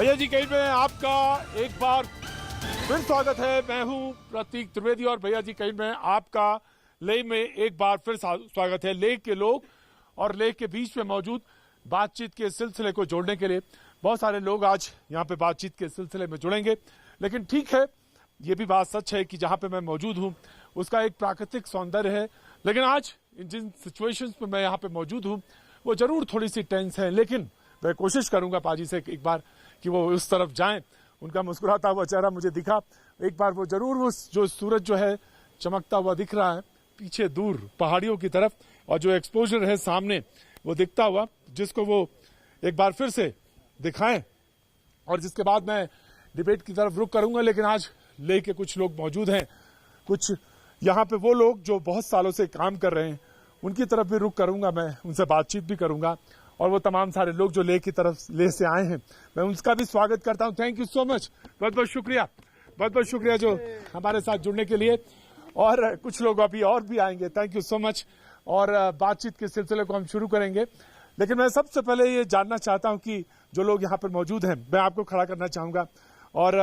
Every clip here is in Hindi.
भैया जी कहीं में आपका एक बार फिर स्वागत है। मैं हूं प्रतीक त्रिवेदी और भैया जी कहीं में आपका लेह में एक बार फिर स्वागत है। लेह के लोग और लेह के बीच में मौजूद बातचीत के सिलसिले को जोड़ने के लिए बहुत सारे लोग आज यहाँ पे बातचीत के सिलसिले में जुड़ेंगे। लेकिन ठीक है, ये भी बात सच है कि जहाँ पे मैं मौजूद हूँ उसका एक प्राकृतिक सौंदर्य है। लेकिन आज जिन सिचुएशंस में मैं यहाँ पे मौजूद हूँ वो जरूर थोड़ी सी टेंस है। लेकिन मैं कोशिश करूंगा पाजी से एक बार कि वो उस तरफ जाएं। उनका मुस्कुराता हुआ चेहरा मुझे दिखा, एक बार वो जरूर वो जो सूरज जो है चमकता हुआ दिख रहा है पीछे दूर पहाड़ियों की तरफ, और जो एक्सपोजर है सामने वो दिखता हुआ, जिसको वो एक बार फिर से दिखाएं। और जिसके बाद मैं डिबेट की तरफ रुख करूंगा। लेकिन आज लेह के कुछ लोग मौजूद हैं, कुछ यहाँ पे वो लोग जो बहुत सालों से काम कर रहे हैं उनकी तरफ भी रुख करूंगा, मैं उनसे बातचीत भी करूंगा। और वो तमाम सारे लोग जो लेह की तरफ लेह से आए हैं मैं उनका भी स्वागत करता हूं। थैंक यू सो मच, बहुत बहुत शुक्रिया जो हमारे साथ जुड़ने के लिए। और कुछ लोग अभी और भी आएंगे, थैंक यू सो मच। और बातचीत के सिलसिले को हम शुरू करेंगे। लेकिन मैं सबसे पहले ये जानना चाहता हूं कि जो लोग यहाँ पर मौजूद हैं, मैं आपको खड़ा करना चाहूंगा और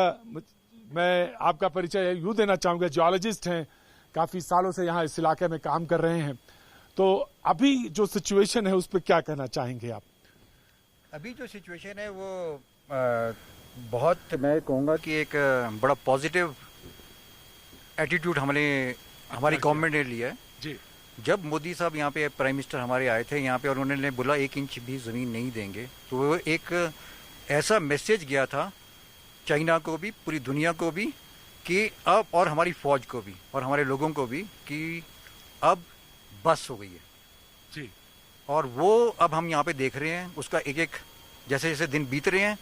मैं आपका परिचय यूं देना चाहूंगा। जियोलॉजिस्ट हैं, काफी सालों से यहाँ इस इलाके में काम कर रहे हैं, तो अभी जो सिचुएशन है उस पर क्या कहना चाहेंगे आप? अभी जो सिचुएशन है वो बहुत, मैं कहूँगा कि एक बड़ा पॉजिटिव एटीट्यूड हमारी गवर्नमेंट ने लिया है जी। जब मोदी साहब यहाँ पे प्राइम मिनिस्टर हमारे आए थे यहाँ पे और उन्होंने बोला 1 इंच भी ज़मीन नहीं देंगे, तो वो एक ऐसा मैसेज गया था चाइना को भी, पूरी दुनिया को भी, कि अब, और हमारी फौज को भी और हमारे लोगों को भी, कि अब बस हो गई है जी। और वो अब हम यहाँ पे देख रहे हैं उसका एक एक जैसे जैसे दिन बीत रहे हैं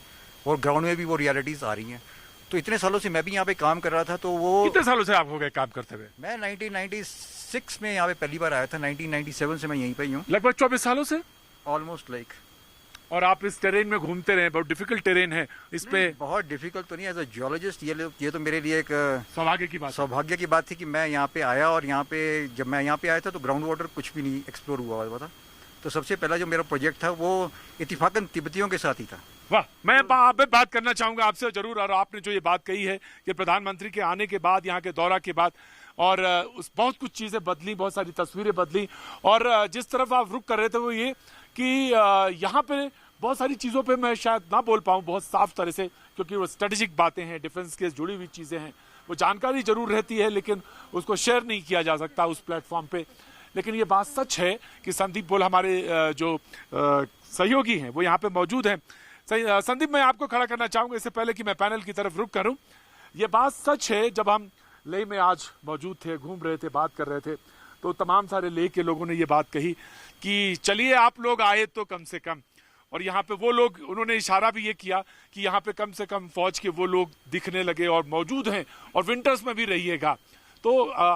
और ग्राउंड में भी वो रियलिटीज आ रही हैं। तो इतने सालों से मैं भी यहाँ पे काम कर रहा था, तो वो कितने सालों से आप हो गए काम करते हुए? मैं 1996 में यहाँ पे पहली बार आया था, 1997 से मैं यहीं पे ही हूँ, लगभग 24 सालों से ऑलमोस्ट लाइक। और आप इस टेरेन में घूमते रहे, बहुत डिफिकल्ट टेरेन है इस पे? बहुत डिफिकल्ट तो नहीं, एज अ जियोलॉजिस्ट ये तो मेरे लिए एक सौभाग्य की बात थी कि मैं यहाँ पे आया। और यहाँ पे जब मैं यहाँ पे आया था तो ग्राउंड वाटर कुछ भी नहीं एक्सप्लोर हुआ था। तो सबसे पहला जो मेरा प्रोजेक्ट था वो इत्तेफाकन तिब्बतियों के साथ ही था। वाह, मैं आप बात करना चाहूंगा आपसे जरूर। और आपने जो ये बात कही है कि प्रधानमंत्री के आने के बाद, यहाँ के दौरा के बाद, और उस बहुत कुछ चीजें बदली, बहुत सारी तस्वीरें बदली। और जिस तरफ आप रुख कर रहे थे वो ये कि यहाँ पे बहुत सारी चीजों पे मैं शायद ना बोल पाऊं बहुत साफ तरह से, क्योंकि वो स्ट्रेटेजिक बातें हैं, डिफेंस के जुड़ी हुई चीजें हैं, वो जानकारी जरूर रहती है लेकिन उसको शेयर नहीं किया जा सकता उस प्लेटफॉर्म पे। लेकिन ये बात सच है कि संदीप बोल हमारे जो सहयोगी हैं वो यहाँ पे मौजूद हैं। संदीप, मैं आपको खड़ा करना चाहूंगा इससे पहले कि मैं पैनल की तरफ रुख करूं। ये बात सच है, जब हम लेह में आज मौजूद थे, घूम रहे थे, बात कर रहे थे, तो तमाम सारे लेह के लोगों ने ये बात कही कि चलिए आप लोग आए तो कम से कम, और यहाँ पे वो लोग, उन्होंने इशारा भी ये किया कि यहाँ पे कम से कम फौज के वो लोग दिखने लगे और मौजूद हैं और विंटर्स में भी रहिएगा। तो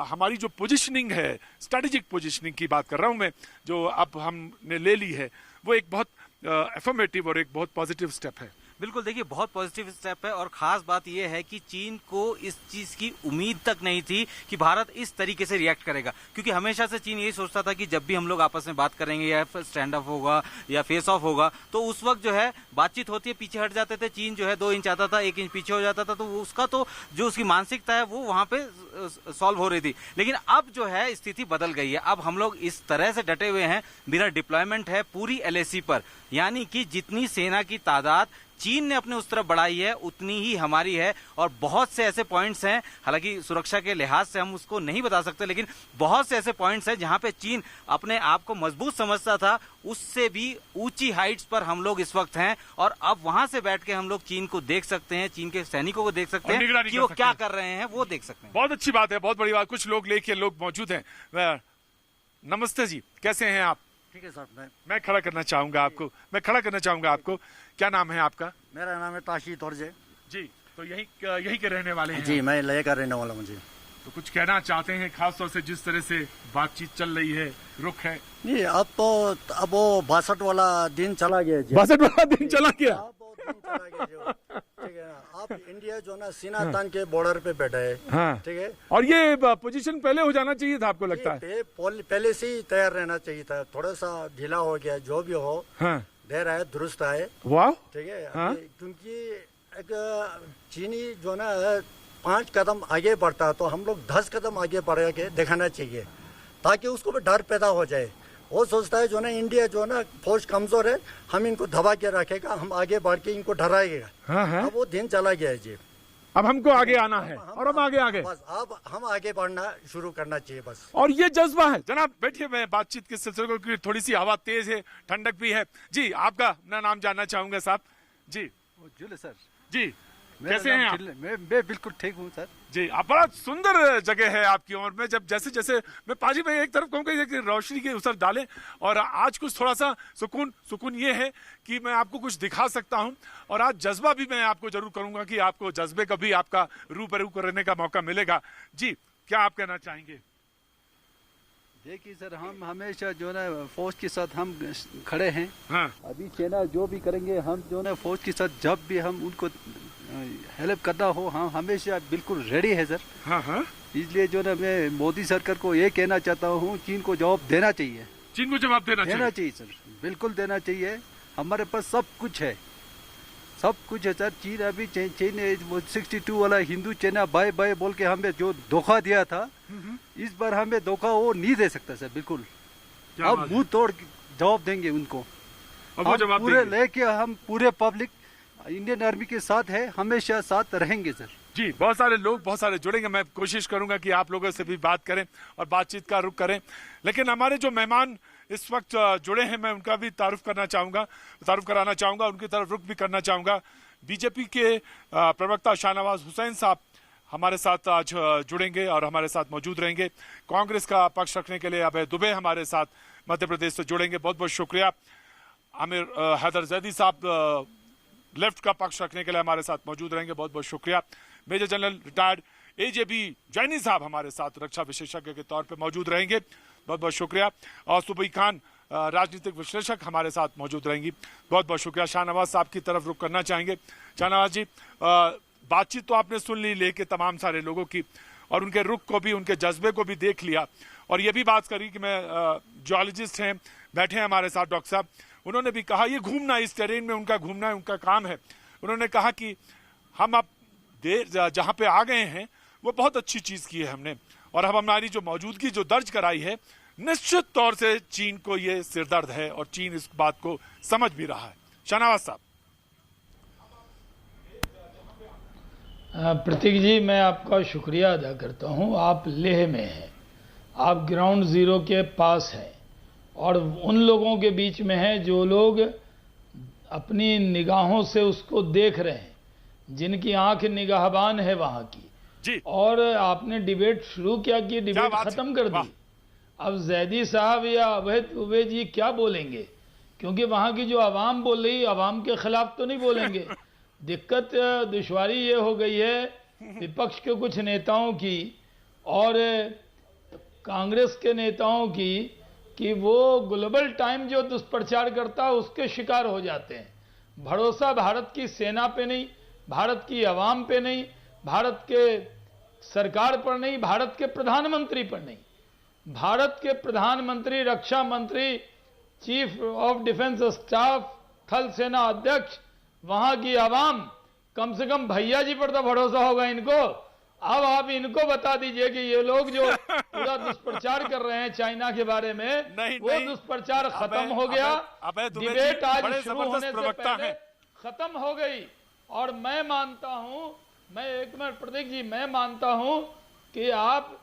हमारी जो पोजीशनिंग है, स्ट्रेटेजिक पोजीशनिंग की बात कर रहा हूँ मैं, जो अब हमने ले ली है, वो एक बहुत एफर्मेटिव और एक बहुत पॉजिटिव स्टेप है। बिल्कुल, देखिए बहुत पॉजिटिव स्टेप है। और खास बात यह है कि चीन को इस चीज की उम्मीद तक नहीं थी कि भारत इस तरीके से रिएक्ट करेगा, क्योंकि हमेशा से चीन यही सोचता था कि जब भी हम लोग आपस में बात करेंगे या स्टैंड अप होगा या फेस ऑफ होगा तो उस वक्त जो है बातचीत होती है, पीछे हट जाते थे। चीन जो है 2 इंच आता था, 1 इंच पीछे हो जाता था, तो उसका तो जो उसकी मानसिकता है वो वहां पे सॉल्व हो रही थी। लेकिन अब जो है स्थिति बदल गई है। अब हम लोग इस तरह से डटे हुए हैं, मेरा डिप्लॉयमेंट है पूरी LAC पर, यानी कि जितनी सेना की तादाद चीन ने अपने उस तरफ बढ़ाई है उतनी ही हमारी है। और बहुत से ऐसे पॉइंट्स हैं, हालांकि सुरक्षा के लिहाज से हम उसको नहीं बता सकते, लेकिन बहुत से ऐसे पॉइंट्स हैं जहां पे चीन अपने आप को मजबूत समझता था, उससे भी ऊंची हाइट्स पर हम लोग इस वक्त हैं। और अब वहां से बैठ के हम लोग चीन को देख सकते हैं, चीन के सैनिकों को देख सकते हैं कि वो क्या कर रहे हैं, वो देख सकते हैं। बहुत अच्छी बात है, बहुत बड़ी बात। कुछ लोग लेके लोग मौजूद हैं। नमस्ते जी, कैसे हैं आप? ठीक है सर, मैं खड़ा करना चाहूंगा आपको। क्या नाम है आपका? मेरा नाम है ताशी तोरजे जी। तो यही के रहने वाले हैं? जी, मैं लेह का रहने वाला हूँ जी। तो कुछ कहना चाहते हैं खास तौर से जिस तरह से बातचीत चल रही है, रुख है? नहीं, अब वो 62 वाला दिन चला गया जी। 62 वाला दिन चला गया। ठीक है, आप इंडिया जो ना सीना तान के बॉर्डर पे बैठा है। हाँ। ठीक है, और ये पोजीशन पहले हो जाना चाहिए था, आपको लगता है? पहले से ही तैयार रहना चाहिए था, थोड़ा सा ढीला हो गया, जो भी हो। हाँ। देर आए दुरुस्त आए। वाह। ठीक है। हाँ? क्योंकि एक चीनी जो ना 5 कदम आगे बढ़ता है तो हम लोग 10 कदम आगे बढ़ के दिखाना चाहिए, ताकि उसको भी डर पैदा हो जाए। वो सोचता है जो ना इंडिया जो ना फौज कमजोर है, हम इनको दबा के रखेगा, हम आगे बढ़ के इनको डराएगा। हाँ। अब वो दिन चला गया है जी। अब हमको आगे आना है और हम आगे बस अब हम आगे बढ़ना शुरू करना चाहिए बस। और ये जज्बा है। जनाब बैठिए, मैं बातचीत के सिलसिले को, क्योंकि थोड़ी सी हवा तेज है, ठंडक भी है। जी, आपका अपना नाम जानना चाहूंगा साहब। जी जुले सर, जी, मेरा कैसे हैं नाम आप? जुले, मैं बिल्कुल ठीक हूँ सर। जी, आप बड़ा सुंदर जगह है आपकी। और मैं जब जैसे जैसे मैं पाजी में एक तरफ कहूँगा कि रोशनी के उसर डालें, और आज कुछ थोड़ा सा सुकून ये है कि मैं आपको कुछ दिखा सकता हूं। और आज जज्बा भी मैं आपको जरूर करूंगा कि आपको जज्बे का भी आपका रूबरू करने का मौका मिलेगा। जी, क्या आप कहना चाहेंगे? देखिए सर, हम हमेशा जो ना फौज के साथ हम खड़े हैं। हाँ। अभी सेना जो भी करेंगे, हम जो ना फौज के साथ जब भी हम उनको हेल्प करना हो, हम हमेशा बिल्कुल रेडी है सर। हाँ। इसलिए जो ना मैं मोदी सरकार को ये कहना चाहता हूँ, चीन को जवाब देना चाहिए। चीन को जवाब देना चाहिए सर, बिल्कुल देना चाहिए। हमारे पास सब कुछ है सर। चीन अभी चीन 62 वाला हिंदू चाइना बाय बाय बोल के हमें जो धोखा दिया था, इस बार हमें धोखा वो नहीं दे सकता सर, बिल्कुल। अब मुंह तोड़ जवाब देंगे उनको। अब जवाब पूरे लेके हम पूरे पब्लिक इंडियन आर्मी के साथ है, हमेशा साथ रहेंगे सर। जी, बहुत सारे लोग, बहुत सारे जुड़ेंगे। मैं कोशिश करूंगा कि आप लोगों से भी बात करें और बातचीत का रुख करें। लेकिन हमारे जो मेहमान इस वक्त जुड़े हैं, मैं उनका भी तारुफ कराना चाहूंगा, उनकी तरफ रुख भी करना चाहूंगा। बीजेपी के प्रवक्ता शाहनवाज हुसैन साहब हमारे साथ आज जुड़ेंगे और हमारे साथ मौजूद रहेंगे। कांग्रेस का पक्ष रखने के लिए अभय दुबे हमारे साथ मध्य प्रदेश से जुड़ेंगे, बहुत बहुत शुक्रिया। आमिर हैदर जैदी साहब लेफ्ट का पक्ष रखने के लिए हमारे साथ मौजूद रहेंगे, बहुत बहुत शुक्रिया। मेजर जनरल रिटायर्ड AJB जैनी साहब हमारे साथ रक्षा विशेषज्ञ के तौर पे मौजूद रहेंगे, बहुत बहुत शुक्रिया। और सुबई खान राजनीतिक विश्लेषक हमारे साथ मौजूद रहेंगी, बहुत बहुत शुक्रिया। शाहनवाज साहब की तरफ रुख करना चाहेंगे। शाहनवाज जी, बातचीत तो आपने सुन ली लेके तमाम सारे लोगों की, और उनके रुख को भी, उनके जज्बे को भी देख लिया। और ये भी बात करी कि मैं जियोलॉजिस्ट हैं, बैठे हैं हमारे साथ डॉक्टर साहब, उन्होंने भी कहा ये घूमना, इस टेरेन में उनका घूमना उनका काम है। उन्होंने कहा कि हम अब जहां पे आ गए हैं वो बहुत अच्छी चीज की है हमने, और अब हमारी जो मौजूदगी जो दर्ज कराई है, निश्चित तौर से चीन को ये सिरदर्द है और चीन इस बात को समझ भी रहा है। शाहनवाज साहब। प्रतीक जी, मैं आपका शुक्रिया अदा करता हूं। आप लेह में हैं, आप ग्राउंड जीरो के पास हैं, और उन लोगों के बीच में हैं जो लोग अपनी निगाहों से उसको देख रहे हैं, जिनकी आंख निगाहबान है वहां की। जी। और आपने डिबेट शुरू किया कि डिबेट खत्म कर दी। अब जैदी साहब या अभय दुबे जी क्या बोलेंगे, क्योंकि वहां की जो आवाम बोल रही, आवाम के खिलाफ तो नहीं बोलेंगे। दिक्कत दुश्वारी ये हो गई है विपक्ष के कुछ नेताओं की और कांग्रेस के नेताओं की, कि वो ग्लोबल टाइम जो दुष्प्रचार करता है उसके शिकार हो जाते हैं। भरोसा भारत की सेना पे नहीं, भारत की आवाम पे नहीं, भारत के सरकार पर नहीं, भारत के प्रधानमंत्री पर नहीं। भारत के प्रधानमंत्री, रक्षा मंत्री, चीफ ऑफ डिफेंस स्टाफ, थल सेना अध्यक्ष, वहां की आवाम, कम से कम भैया जी पर तो भरोसा होगा इनको। अब आप इनको बता दीजिए कि ये लोग जो पूरा दुष्प्रचार कर रहे हैं चाइना के बारे में, वो दुष्प्रचार खत्म हो गया। डिबेट आज शुरू होने से पहले खत्म हो गई। और मैं मानता हूं, मैं एक मिनट प्रतीक जी, मैं मानता हूं कि आप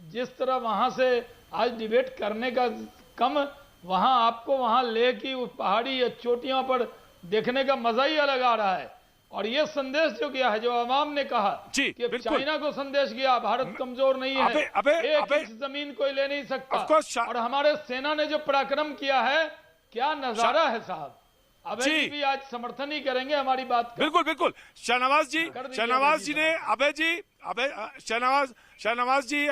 जिस तरह वहां से आज डिबेट करने का कम, वहां आपको वहां ले की पहाड़ी या चोटियों पर देखने का मजा ही अलग आ रहा है। और ये संदेश जो गया है, जो आवाम ने कहा कि चाइना को संदेश गया भारत कमजोर नहीं है, एक इंच जमीन कोई ले नहीं सकता। और हमारे सेना ने जो पराक्रम किया है, क्या नजारा है साहब। अभय जी भी आज समर्थन ही करेंगे हमारी बात का। बिल्कुल बिल्कुल। शाहनवाज जी ने, शाहनवाज जी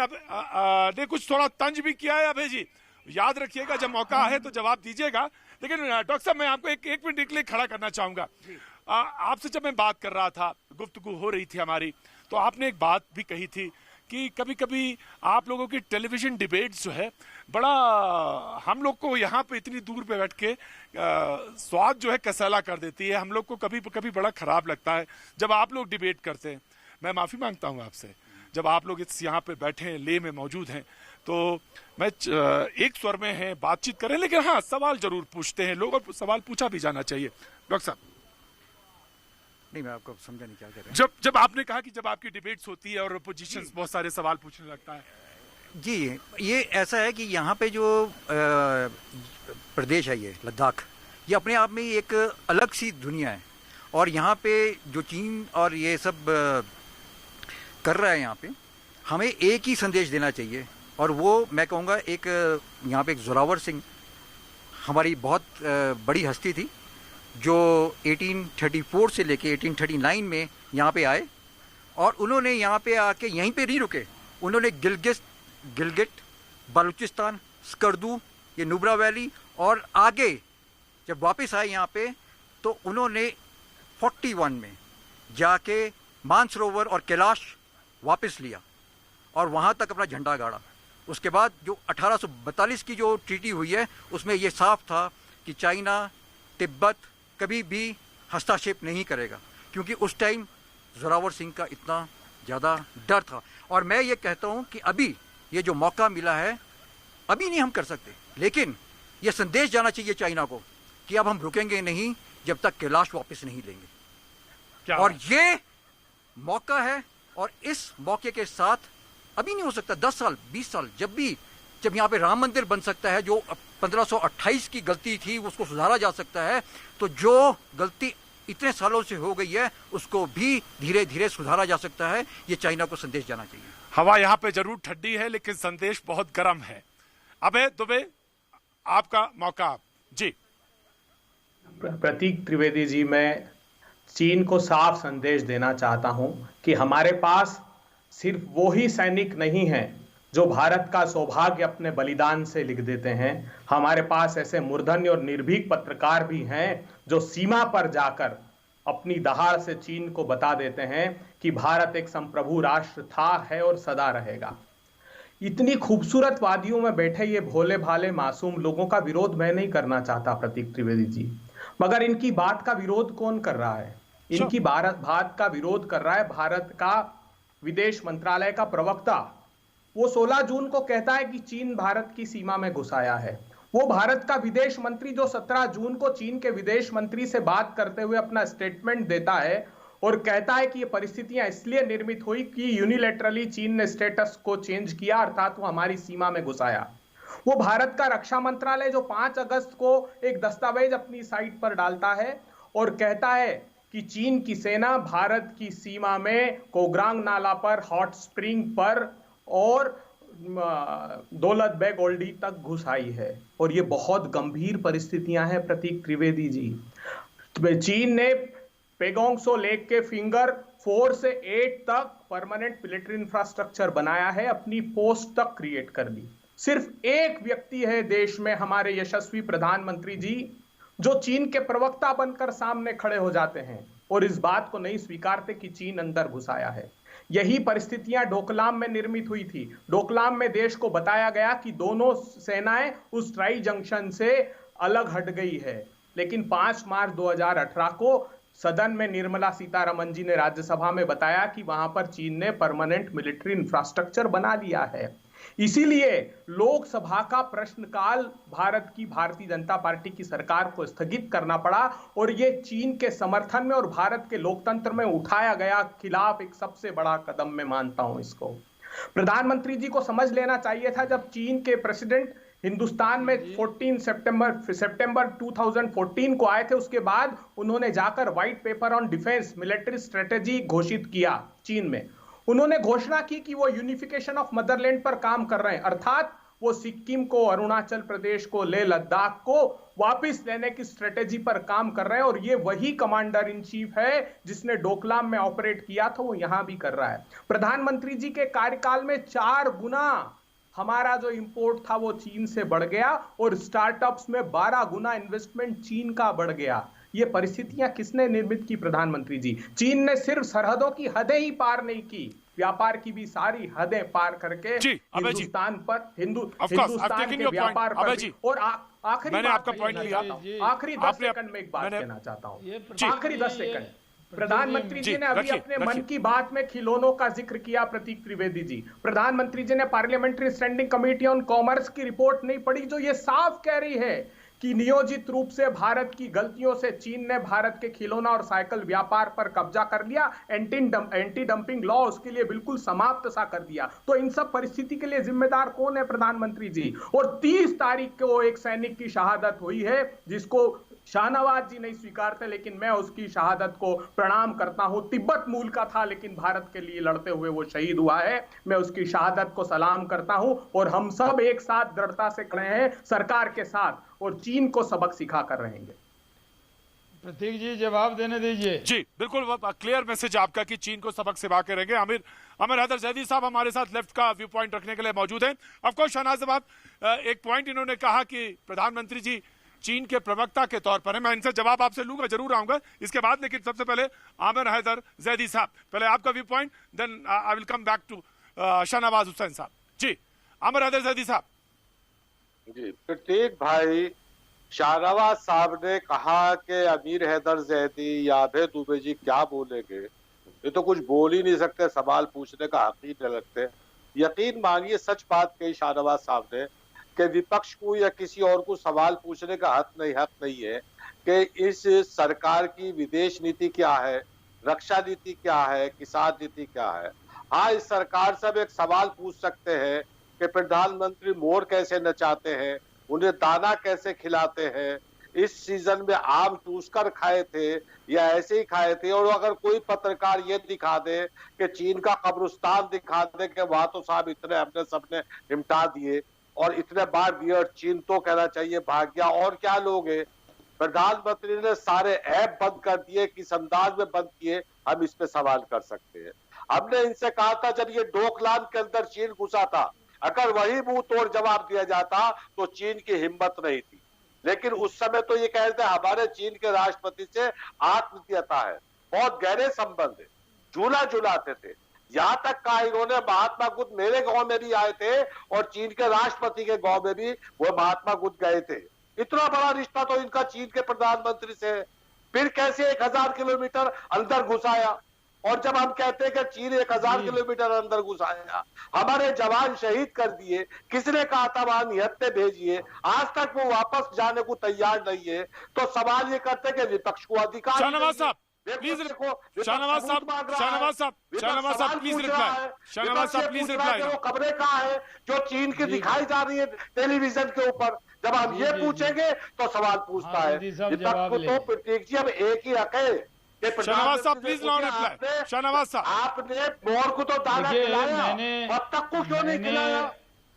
ने कुछ थोड़ा तंज भी किया है। अभय जी याद रखिएगा, जब मौका है तो जवाब दीजिएगा। लेकिन डॉक्टर साहब, मैं आपको एक मिनट के लिए खड़ा करना चाहूंगा। आपसे जब मैं बात कर रहा था, गुफ्तगू हो रही थी हमारी, तो आपने एक बात भी कही थी कि कभी कभी आप लोगों की टेलीविजन डिबेट्स जो है बड़ा हम लोग को यहाँ पे इतनी दूर पे बैठ के स्वाद जो है कसैला कर देती है। हम लोग को कभी कभी बड़ा खराब लगता है जब आप लोग डिबेट करते हैं। मैं माफी मांगता हूँ आपसे, जब आप लोग इस यहाँ पे बैठे हैं, ले में मौजूद हैं, तो मैं एक स्वर में हैं, बातचीत करें, लेकिन हाँ सवाल जरूर पूछते हैं लोग, और सवाल पूछा भी जाना चाहिए। डॉक्टर साहब, नहीं, मैं आपको समझा नहीं क्या कह रहे हैं। जब आपने कहा कि जब आपकी डिबेट्स होती है और अपोजिशन बहुत सारे सवाल पूछने लगता है। जी, ये ऐसा है कि यहाँ पे जो प्रदेश है, ये लद्दाख, ये अपने आप में ही एक अलग सी दुनिया है। और यहाँ पे जो चीन और ये सब कर रहा है, यहाँ पे हमें एक ही संदेश देना चाहिए, और वो मैं कहूँगा एक यहाँ पे एक जोरावर सिंह हमारी बहुत बड़ी हस्ती थी, जो 1834 से लेके 1839 में यहाँ पे आए, और उन्होंने यहाँ पे आके यहीं पे नहीं रुके। उन्होंने गिलगिट, बलूचिस्तान, स्कर्दू, ये नुब्रा वैली, और आगे जब वापस आए यहाँ पे तो उन्होंने 41 में जाके मानसरोवर और कैलाश वापस लिया और वहाँ तक अपना झंडा गाड़ा। उसके बाद जो 1842 की जो ट्रीटी हुई है, उसमें ये साफ था कि चाइना तिब्बत कभी भी हस्तक्षेप नहीं करेगा, क्योंकि उस टाइम जोरावर सिंह का इतना ज़्यादा डर था। और मैं ये कहता हूँ कि अभी ये जो मौका मिला है, अभी नहीं हम कर सकते, लेकिन ये संदेश जाना चाहिए चाइना को कि अब हम रुकेंगे नहीं जब तक कैलाश वापस नहीं लेंगे। क्या और ये मौका है, और इस मौके के साथ अभी नहीं हो सकता, 10 साल 20 साल जब यहाँ पे राम मंदिर बन सकता है, जो 1528 की गलती थी उसको सुधारा जा सकता है, तो जो गलती इतने सालों से हो गई है उसको भी धीरे धीरे सुधारा जा सकता है। ये चाइना को संदेश जाना चाहिए। हवा यहाँ पे जरूर ठंडी है, लेकिन संदेश बहुत गर्म है। अबे दुबे, आपका मौका। जी, प्रतीक त्रिवेदी जी, मैं चीन को साफ संदेश देना चाहता हूं कि हमारे पास सिर्फ वो ही सैनिक नहीं हैं जो भारत का सौभाग्य अपने बलिदान से लिख देते हैं। हमारे पास ऐसे मूर्धन्य और निर्भीक पत्रकार भी हैं जो सीमा पर जाकर अपनी दहाड़ से चीन को बता देते हैं कि भारत एक संप्रभु राष्ट्र था, है और सदा रहेगा। इतनी खूबसूरत वादियों में बैठे ये भोले भाले मासूम लोगों का विरोध मैं नहीं करना चाहता प्रतीक त्रिवेदी जी, मगर इनकी बात का विरोध कौन कर रहा है? इनकी बात का विरोध कर रहा है भारत का विदेश मंत्रालय का प्रवक्ता। वो 16 जून को कहता है कि चीन भारत की सीमा में घुस आया है। वो भारत का विदेश मंत्री जो 17 जून को चीन के विदेश मंत्री से बात करते हुए अपना स्टेटमेंट देता है और कहता है कि ये परिस्थितियां इसलिए निर्मित हुई कि यूनिलैटरली चीन ने स्टेटस को चेंज किया, अर्थात वो हमारी सीमा में घुस आया। वो भारत का रक्षा मंत्रालय जो 5 अगस्त को एक दस्तावेज अपनी साइट पर डालता है और कहता है कि चीन की सेना भारत की सीमा में कोग्रांग नाला पर, हॉट स्प्रिंग पर और दौलत बेग ओल्डी तक घुस आई है। और ये बहुत गंभीर परिस्थितियां हैं प्रतीक त्रिवेदी जी। चीन ने पेगोंगसो लेक के फिंगर 4 से 8 तक परमानेंट मिलिट्री इंफ्रास्ट्रक्चर बनाया है, अपनी पोस्ट तक क्रिएट कर ली। सिर्फ एक व्यक्ति है देश में, हमारे यशस्वी प्रधानमंत्री जी, जो चीन के प्रवक्ता बनकर सामने खड़े हो जाते हैं और इस बात को नहीं स्वीकारते कि चीन अंदर घुस आया है। यही परिस्थितियां डोकलाम में निर्मित हुई थी। डोकलाम में देश को बताया गया कि दोनों सेनाएं उस ट्राई जंक्शन से अलग हट गई है, लेकिन 5 मार्च 2018 को सदन में निर्मला सीतारमन जी ने राज्यसभा में बताया कि वहां पर चीन ने परमानेंट मिलिट्री इंफ्रास्ट्रक्चर बना लिया है। इसीलिए लोकसभा का प्रश्नकाल भारतीय जनता पार्टी की सरकार को स्थगित करना पड़ा और ये चीन के समर्थन में और भारत के लोकतंत्र में उठाया गया खिलाफ एक सबसे बड़ा कदम मैं मानता हूं इसको। प्रधानमंत्री जी को समझ लेना चाहिए था, जब चीन के प्रेसिडेंट हिंदुस्तान में 14 सितंबर 2014 को आए थे, उसके बाद उन्होंने जाकर white paper on defence military strategy घोषित किया। चीन में उन्होंने घोषणा की कि वो यूनिफिकेशन ऑफ मदरलैंड पर काम कर रहे हैं, अर्थात वो सिक्किम को, अरुणाचल प्रदेश को, लेह लद्दाख को वापस लेने की स्ट्रेटेजी पर काम कर रहे हैं। और ये वही कमांडर इन चीफ है जिसने डोकलाम में ऑपरेट किया था, वो यहां भी कर रहा है। प्रधानमंत्री जी के कार्यकाल में 4 गुना हमारा जो इंपोर्ट था वो चीन से बढ़ गया और स्टार्टअप्स में 12 गुना इन्वेस्टमेंट चीन का बढ़ गया। ये परिस्थितियां किसने निर्मित की प्रधानमंत्री जी? चीन ने सिर्फ सरहदों की हदें ही पार नहीं की, व्यापार की भी सारी हदें पार करके जी, अभय जी। हिंदुस्तान पर I've हिंदुस्तान taken के your point, व्यापार पर अभय भी जी। और आखिरी मैंने बात आपका मैं point कहना लिया। चाहता हूं। जी, आखिरी 10 आपने- सेकंड में एक बात मैंने- कहना चाहता हूं। ये आखिरी 10 ये- सेकंड प्रतीक प्रधानमंत्री जी, जी ने अभी रखिए, अपने रखिए। मन की बात में खिलौनों का जिक्र किया। प्रतीक त्रिवेदी जी, प्रधानमंत्री जी ने parliamentary standing committee on commerce की रिपोर्ट नहीं पढ़ी, जो ये साफ कह रही है कि नियोजित रूप से भारत की गलतियों से चीन ने भारत के खिलौना और साइकिल व्यापार पर कब्जा कर लिया। एंटी डंपिंग लॉ उसके लिए बिल्कुल समाप्त सा कर दिया। तो इन सब परिस्थिति के लिए जिम्मेदार कौन है? प्रधानमंत्री जी। और 30 तारीख को एक सैनिक की शहादत हुई है, जिसको शाहनवाज जी नहीं स्वीकारते, लेकिन मैं उसकी शहादत को प्रणाम करता हूं। तिब्बत मूल का था, लेकिन भारत के लिए लड़ते हुए वो शहीद हुआ है। मैं उसकी शहादत को सलाम करता हूं और हम सब एक साथ दृढ़ता से खड़े हैं सरकार के साथ और चीन को सबक सिखा कर रहेंगे। प्रतीक जी जवाब देने दीजिए। जी बिल्कुल क्लियर मैसेज आपका कि चीन को सबक सिखा के रहेंगे। आमिर हैदर जैदी साहब हमारे साथ लेफ्ट का व्यू पॉइंट रखने के लिए मौजूद हैं। ऑफकोर्स शहनाज, एक पॉइंट इन्होंने कहा कि प्रधानमंत्री जी चीन के प्रवक्ता के तौर पर है। मैं इनसे जवाब आपसे लूंगा, जरूर आऊंगा इसके बाद, लेकिन सबसे पहले आमिर हैदर जैदी साहब, पहले आपका view point, then I will come back to Shahnawaz Hussain साहब। जी आमिर हैदर जैदी साहब। जी प्रतीक भाई, शाहनवाज साहब ने कहा कि अमीर हैदर जैदी या अभय दुबे जी क्या बोलेंगे, ये तो कुछ बोल ही नहीं सकते, सवाल पूछने का हक ही नहीं रखते। यकीन मानिए सच बात कही शाहनवाज साहब ने कि विपक्ष को या किसी और को सवाल पूछने का हक नहीं है कि इस सरकार की विदेश नीति क्या है, रक्षा नीति क्या है, किसान नीति क्या है। हाँ, इस सरकार से अब एक सवाल पूछ सकते हैं कि प्रधानमंत्री मोर कैसे नचाते हैं, उन्हें दाना कैसे खिलाते हैं, इस सीजन में आम चूस कर खाए थे या ऐसे ही खाए थे। और अगर कोई पत्रकार ये दिखा दे कि चीन का कब्रिस्तान दिखा दे कि वहां तो साहब इतने हमने सबने निपटा दिए और इतने बार दिए और चीन तो कहना चाहिए भाग गया, और क्या लोग हैं। प्रधानमंत्री ने सारे ऐप बंद कर दिए, किस अंदाज में बंद किए, हम इस पे सवाल कर सकते हैं। हमने इनसे कहा था जब ये डोकलाम के अंदर चीन घुसा था, अगर वही मुंह तोड़ जवाब दिया जाता तो चीन की हिम्मत नहीं थी। लेकिन उस समय तो ये कह रहे थे हमारे चीन के राष्ट्रपति से आत्मीयता है, बहुत गहरे संबंध है, झूला झुलाते थे। यहां तक कहा इन्होंने महात्मा बुद्ध मेरे गांव में भी आए थे और चीन के राष्ट्रपति के गांव में भी वो महात्मा बुद्ध गए थे। इतना बड़ा रिश्ता तो इनका चीन के प्रधानमंत्री से है। फिर कैसे 1000 किलोमीटर अंदर घुसाया? और जब हम कहते हैं कि चीन 1000 किलोमीटर अंदर घुसाया, हमारे जवान शहीद कर दिए, किसने कहा था वहां निहत्ते भेजिए, आज तक वो वापस जाने को तैयार नहीं है। तो सवाल ये करते हैं कि विपक्ष को अधिकार शाहनवाज साहब प्लीज, शाहनवाज साहब प्लीज रिप्लाई, शाहनवाज साहब प्लीज रिप्लाई। वो खबरें कहाँ है जो चीन की दिखाई जा रही है टेलीविजन के ऊपर? जब हम ये पूछेंगे तो सवाल पूछता है विपक्ष को। तो प्रतीक जी अब एक ही हक है। शाहनवाज साहब प्लीज नाउ रिप्लाई। शाहनवाज साहब, आपने मोर को तो दाना खिलाया, अब तक को क्यों नहीं खिलाया,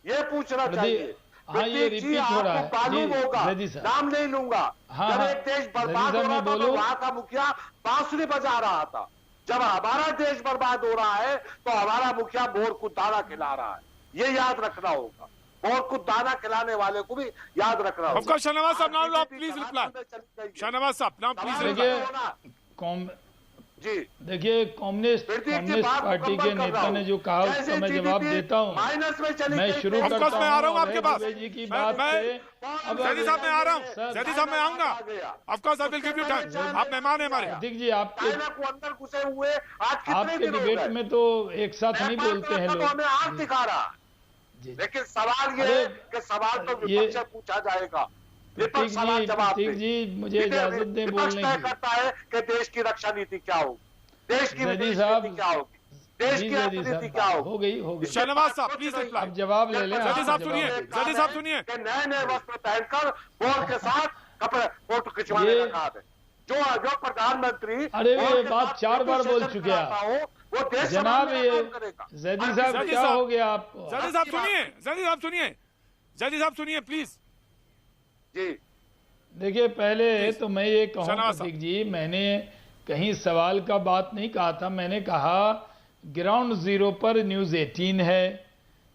ये पूछना चाहिए। हाँ, ये रिपीट हो रहा है। मालूम होगा, नाम नहीं लूंगा, जब एक देश बर्बाद हो रहा था तो वहां का मुखिया बांसुरी बजा रहा था। जब हमारा देश बर्बाद हो रहा है तो हमारा मुखिया मोर को दाना खिला रहा है। ये याद रखना होगा, मोर को दाना खिलाने वाले को भी याद रखना होगा। शाहनवाज साहब नाउ प्लीज रिप्लाई। शाहनवाज साहब नाउ प्लीज रिप्लाई। जी देखिए, कम्युनिस्ट पार्टी के नेता ने जो कहा उसका मैं जवाब देता हूँ। मैं शुरू करता हूँ मैं आ रहा हूँ आपके पास जी की बात से। अब जैदी साहब मैं आ रहा हूँ, जैदी साहब मैं आऊंगा, of course I will give you time, आप मेहमान हैं हमारे। प्रतीक जी आपके डिबेट में तो एक साथ नहीं बोलते हैं लोग। आज दिखा रहा लेकिन सवाल ये कि सवाल तो विपक्ष से पूछा जाएगा। प्रतीक जी मुझे इजाजत दें बोलने की। करता है कि देश की रक्षा नीति क्या होगी, देश की विदेश नीति क्या होगी, देश की अर्थनीति क्या होगी। हो गई। शाहनवाज साहब प्लीज रिप्लाई। अब जवाब ले लें। जैदी साहब सुनिए, जैदी साहब सुनिए। नए वस्त्र पहनकर बोल के साथ कपड़े फोटो खिंचवाने का काम है। जो प्रधानमंत्री, अरे ये बात 4 बार बोल चुके हैं वो देश जनाब। ये जैदी साहब क्या हो गया आपको? जैदी साहब सुनिए, जैदी साहब सुनिए, जैदी साहब सुनिए प्लीज। जी देखिए, पहले तो मैं ये कहूँ प्रतीक जी, मैंने कहीं सवाल का बात नहीं कहा था। मैंने कहा ग्राउंड जीरो पर न्यूज़ 18 है,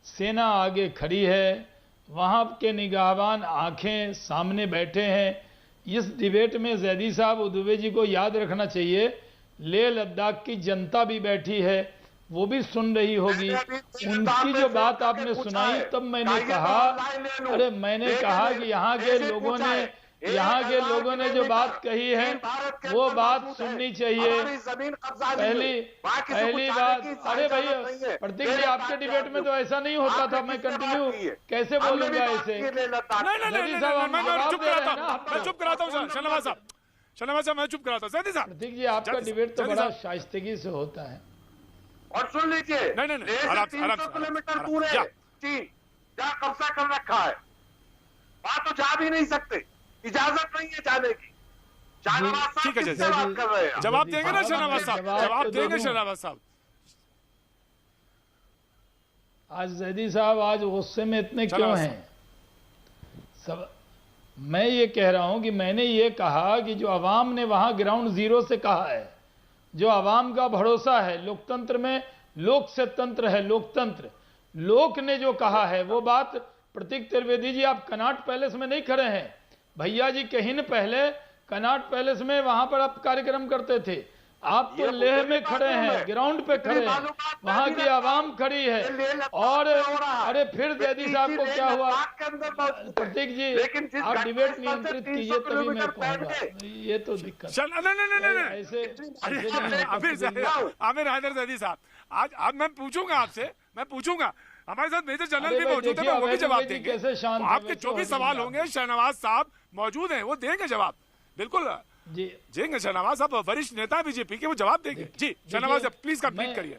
सेना आगे खड़ी है, वहाँ के निगाहबान आंखें सामने बैठे हैं। इस डिबेट में जैदी साहब दुबे जी को याद रखना चाहिए, लेह लद्दाख की जनता भी बैठी है, वो भी सुन रही होगी। उनकी जो बात आपने सुनाई तब मैंने कहा, अरे मैंने कहा कि यहाँ के लोगों ने जो बात कही है वो बात सुननी चाहिए। पहली बात, अरे भाई प्रतीक जी आपके डिबेट में तो ऐसा नहीं होता था, मैं कंटिन्यू कैसे बोलूंगा ऐसे? मैं चुप कराता हूँ शहनवाज साहब, मैं चुप कराता हूँ। प्रतीक जी आपका डिबेट तो बड़ा शाइस्तगी से होता है। और सुन लीजिए, नहीं 300 किलोमीटर दूर है चीन, जहाँ कब्जा कर रखा है, वहां तो जा भी नहीं सकते, इजाजत नहीं है जाने की। शहनवाज साहब किससे बात कर रहे हैं? जवाब देंगे ना शहनवाज साहब, जवाब देंगे शहनवाज साहब। आज जैदी साहब आज गुस्से में इतने क्यों हैं? सब मैं ये कह रहा हूं कि मैंने ये कहा कि जो अवाम ने वहां ग्राउंड जीरो से कहा है, जो अवाम का भरोसा है लोकतंत्र में, लोक से तंत्र है लोकतंत्र, लोक ने जो कहा है वो बात। प्रतीक त्रिवेदी जी आप कनॉट पैलेस में नहीं खड़े हैं, भैया जी कहीं न पहले कनॉट पैलेस में वहां पर आप कार्यक्रम करते थे, आप तो लेह में खड़े हैं, ग्राउंड पे खड़े हैं, वहां की आवाम खड़ी है। और अरे फिर जैदी साहब को क्या हुआ? प्रतीक जी आप डिबेट नियंत्रित कीजिए तभी मैं कहूँगा, ये तो दिक्कत ऐसे आमिर हैदर जैदी साहब, आज मैं पूछूंगा आपसे, मैं पूछूंगा, हमारे साथ मेजर जनरल भी मौजूद है, वो भी जवाब देंगे। आपके जो भी सवाल होंगे शहनवाज साहब मौजूद हैं, वो देंगे जवाब, बिल्कुल जी देंगे। शहनवाज साहब वरिष्ठ नेता बीजेपी के, वो जवाब देंगे। जी शहनवाज साहब प्लीज कंप्लीट करिए।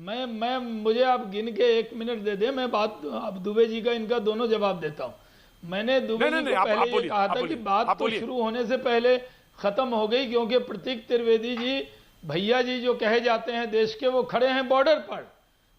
मैं मुझे आप गिन के 1 मिनट दे दे, मैं बात अब दुबे जी का इनका दोनों जवाब देता हूं। मैंने दुबे जी को पहले ये कहा था कि बात तो शुरू होने से पहले खत्म हो गई, क्योंकि प्रतीक त्रिवेदी जी भैया जी जो कहे जाते हैं देश के, वो खड़े हैं बॉर्डर पर,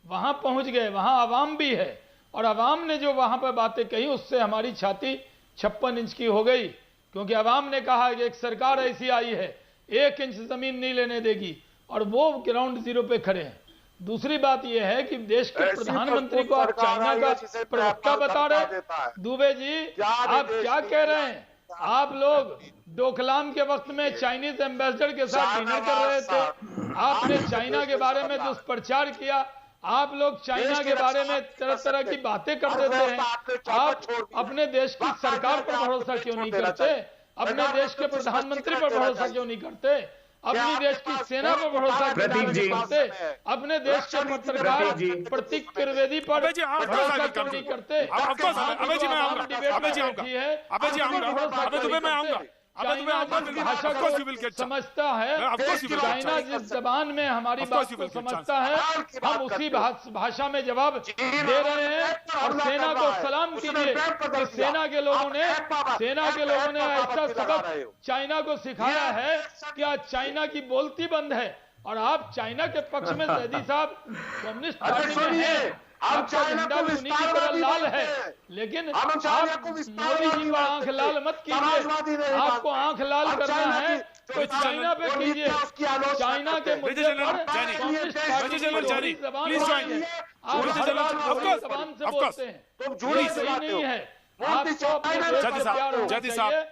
वहां पहुंच गए, वहां आवाम भी है, और आवाम ने जो वहां पर बातें कही उससे हमारी छाती 56 इंच की हो गई, क्योंकि आवाम ने कहा कि एक सरकार ऐसी आई है 1 इंच जमीन नहीं लेने देगी, और वो ग्राउंड जीरो पे खड़े हैं। दूसरी बात यह है कि देश के प्रधानमंत्री को आप चाइना का प्रवक्ता बता रहे, दुबे जी आप क्या कह रहे हैं? आप लोग डोकलाम के वक्त में चाइनीज एम्बेसडर के साथ डिनर कर रहे थे, आपने चाइना के बारे में दुष्प्रचार किया, आप लोग चाइना के बारे में तरह तरह की बातें कर देते हैं। आप अपने देश की सरकार पर भरोसा क्यों नहीं करते? अपने देश के प्रधानमंत्री पर भरोसा क्यों नहीं करते? अपनी देश की सेना पर भरोसा क्यों नहीं करते? अपने देश के पत्रकार प्रतीक त्रिवेदी पर भरोसा क्यों नहीं करते? भाषा को समझता है, चाइना जिस जबान में हमारी बात को समझता है, हम उसी भाषा में जवाब दे रहे हैं। और सेना को सलाम कीजिए कि सेना के लोगों ने ऐसा सबक चाइना को सिखाया है कि आज चाइना की बोलती बंद है, और आप चाइना के पक्ष में जैदी साहब कम्युनिस्ट पार्टी में हैं, आपका झंडा भी उन्हीं की तरह लाल है, लेकिन आप मोदी जी का आंख लाल मत कीजिए। आपको आंख लाल करना है तो चाइना पे कीजिए, चाइना के मुद्दे पर कम्युनिस्ट पार्टी की जबान है, आप हर बात जबान से बोलते हैं, ये सही नहीं है। आपको अपने देश से प्यार होना चाहिए,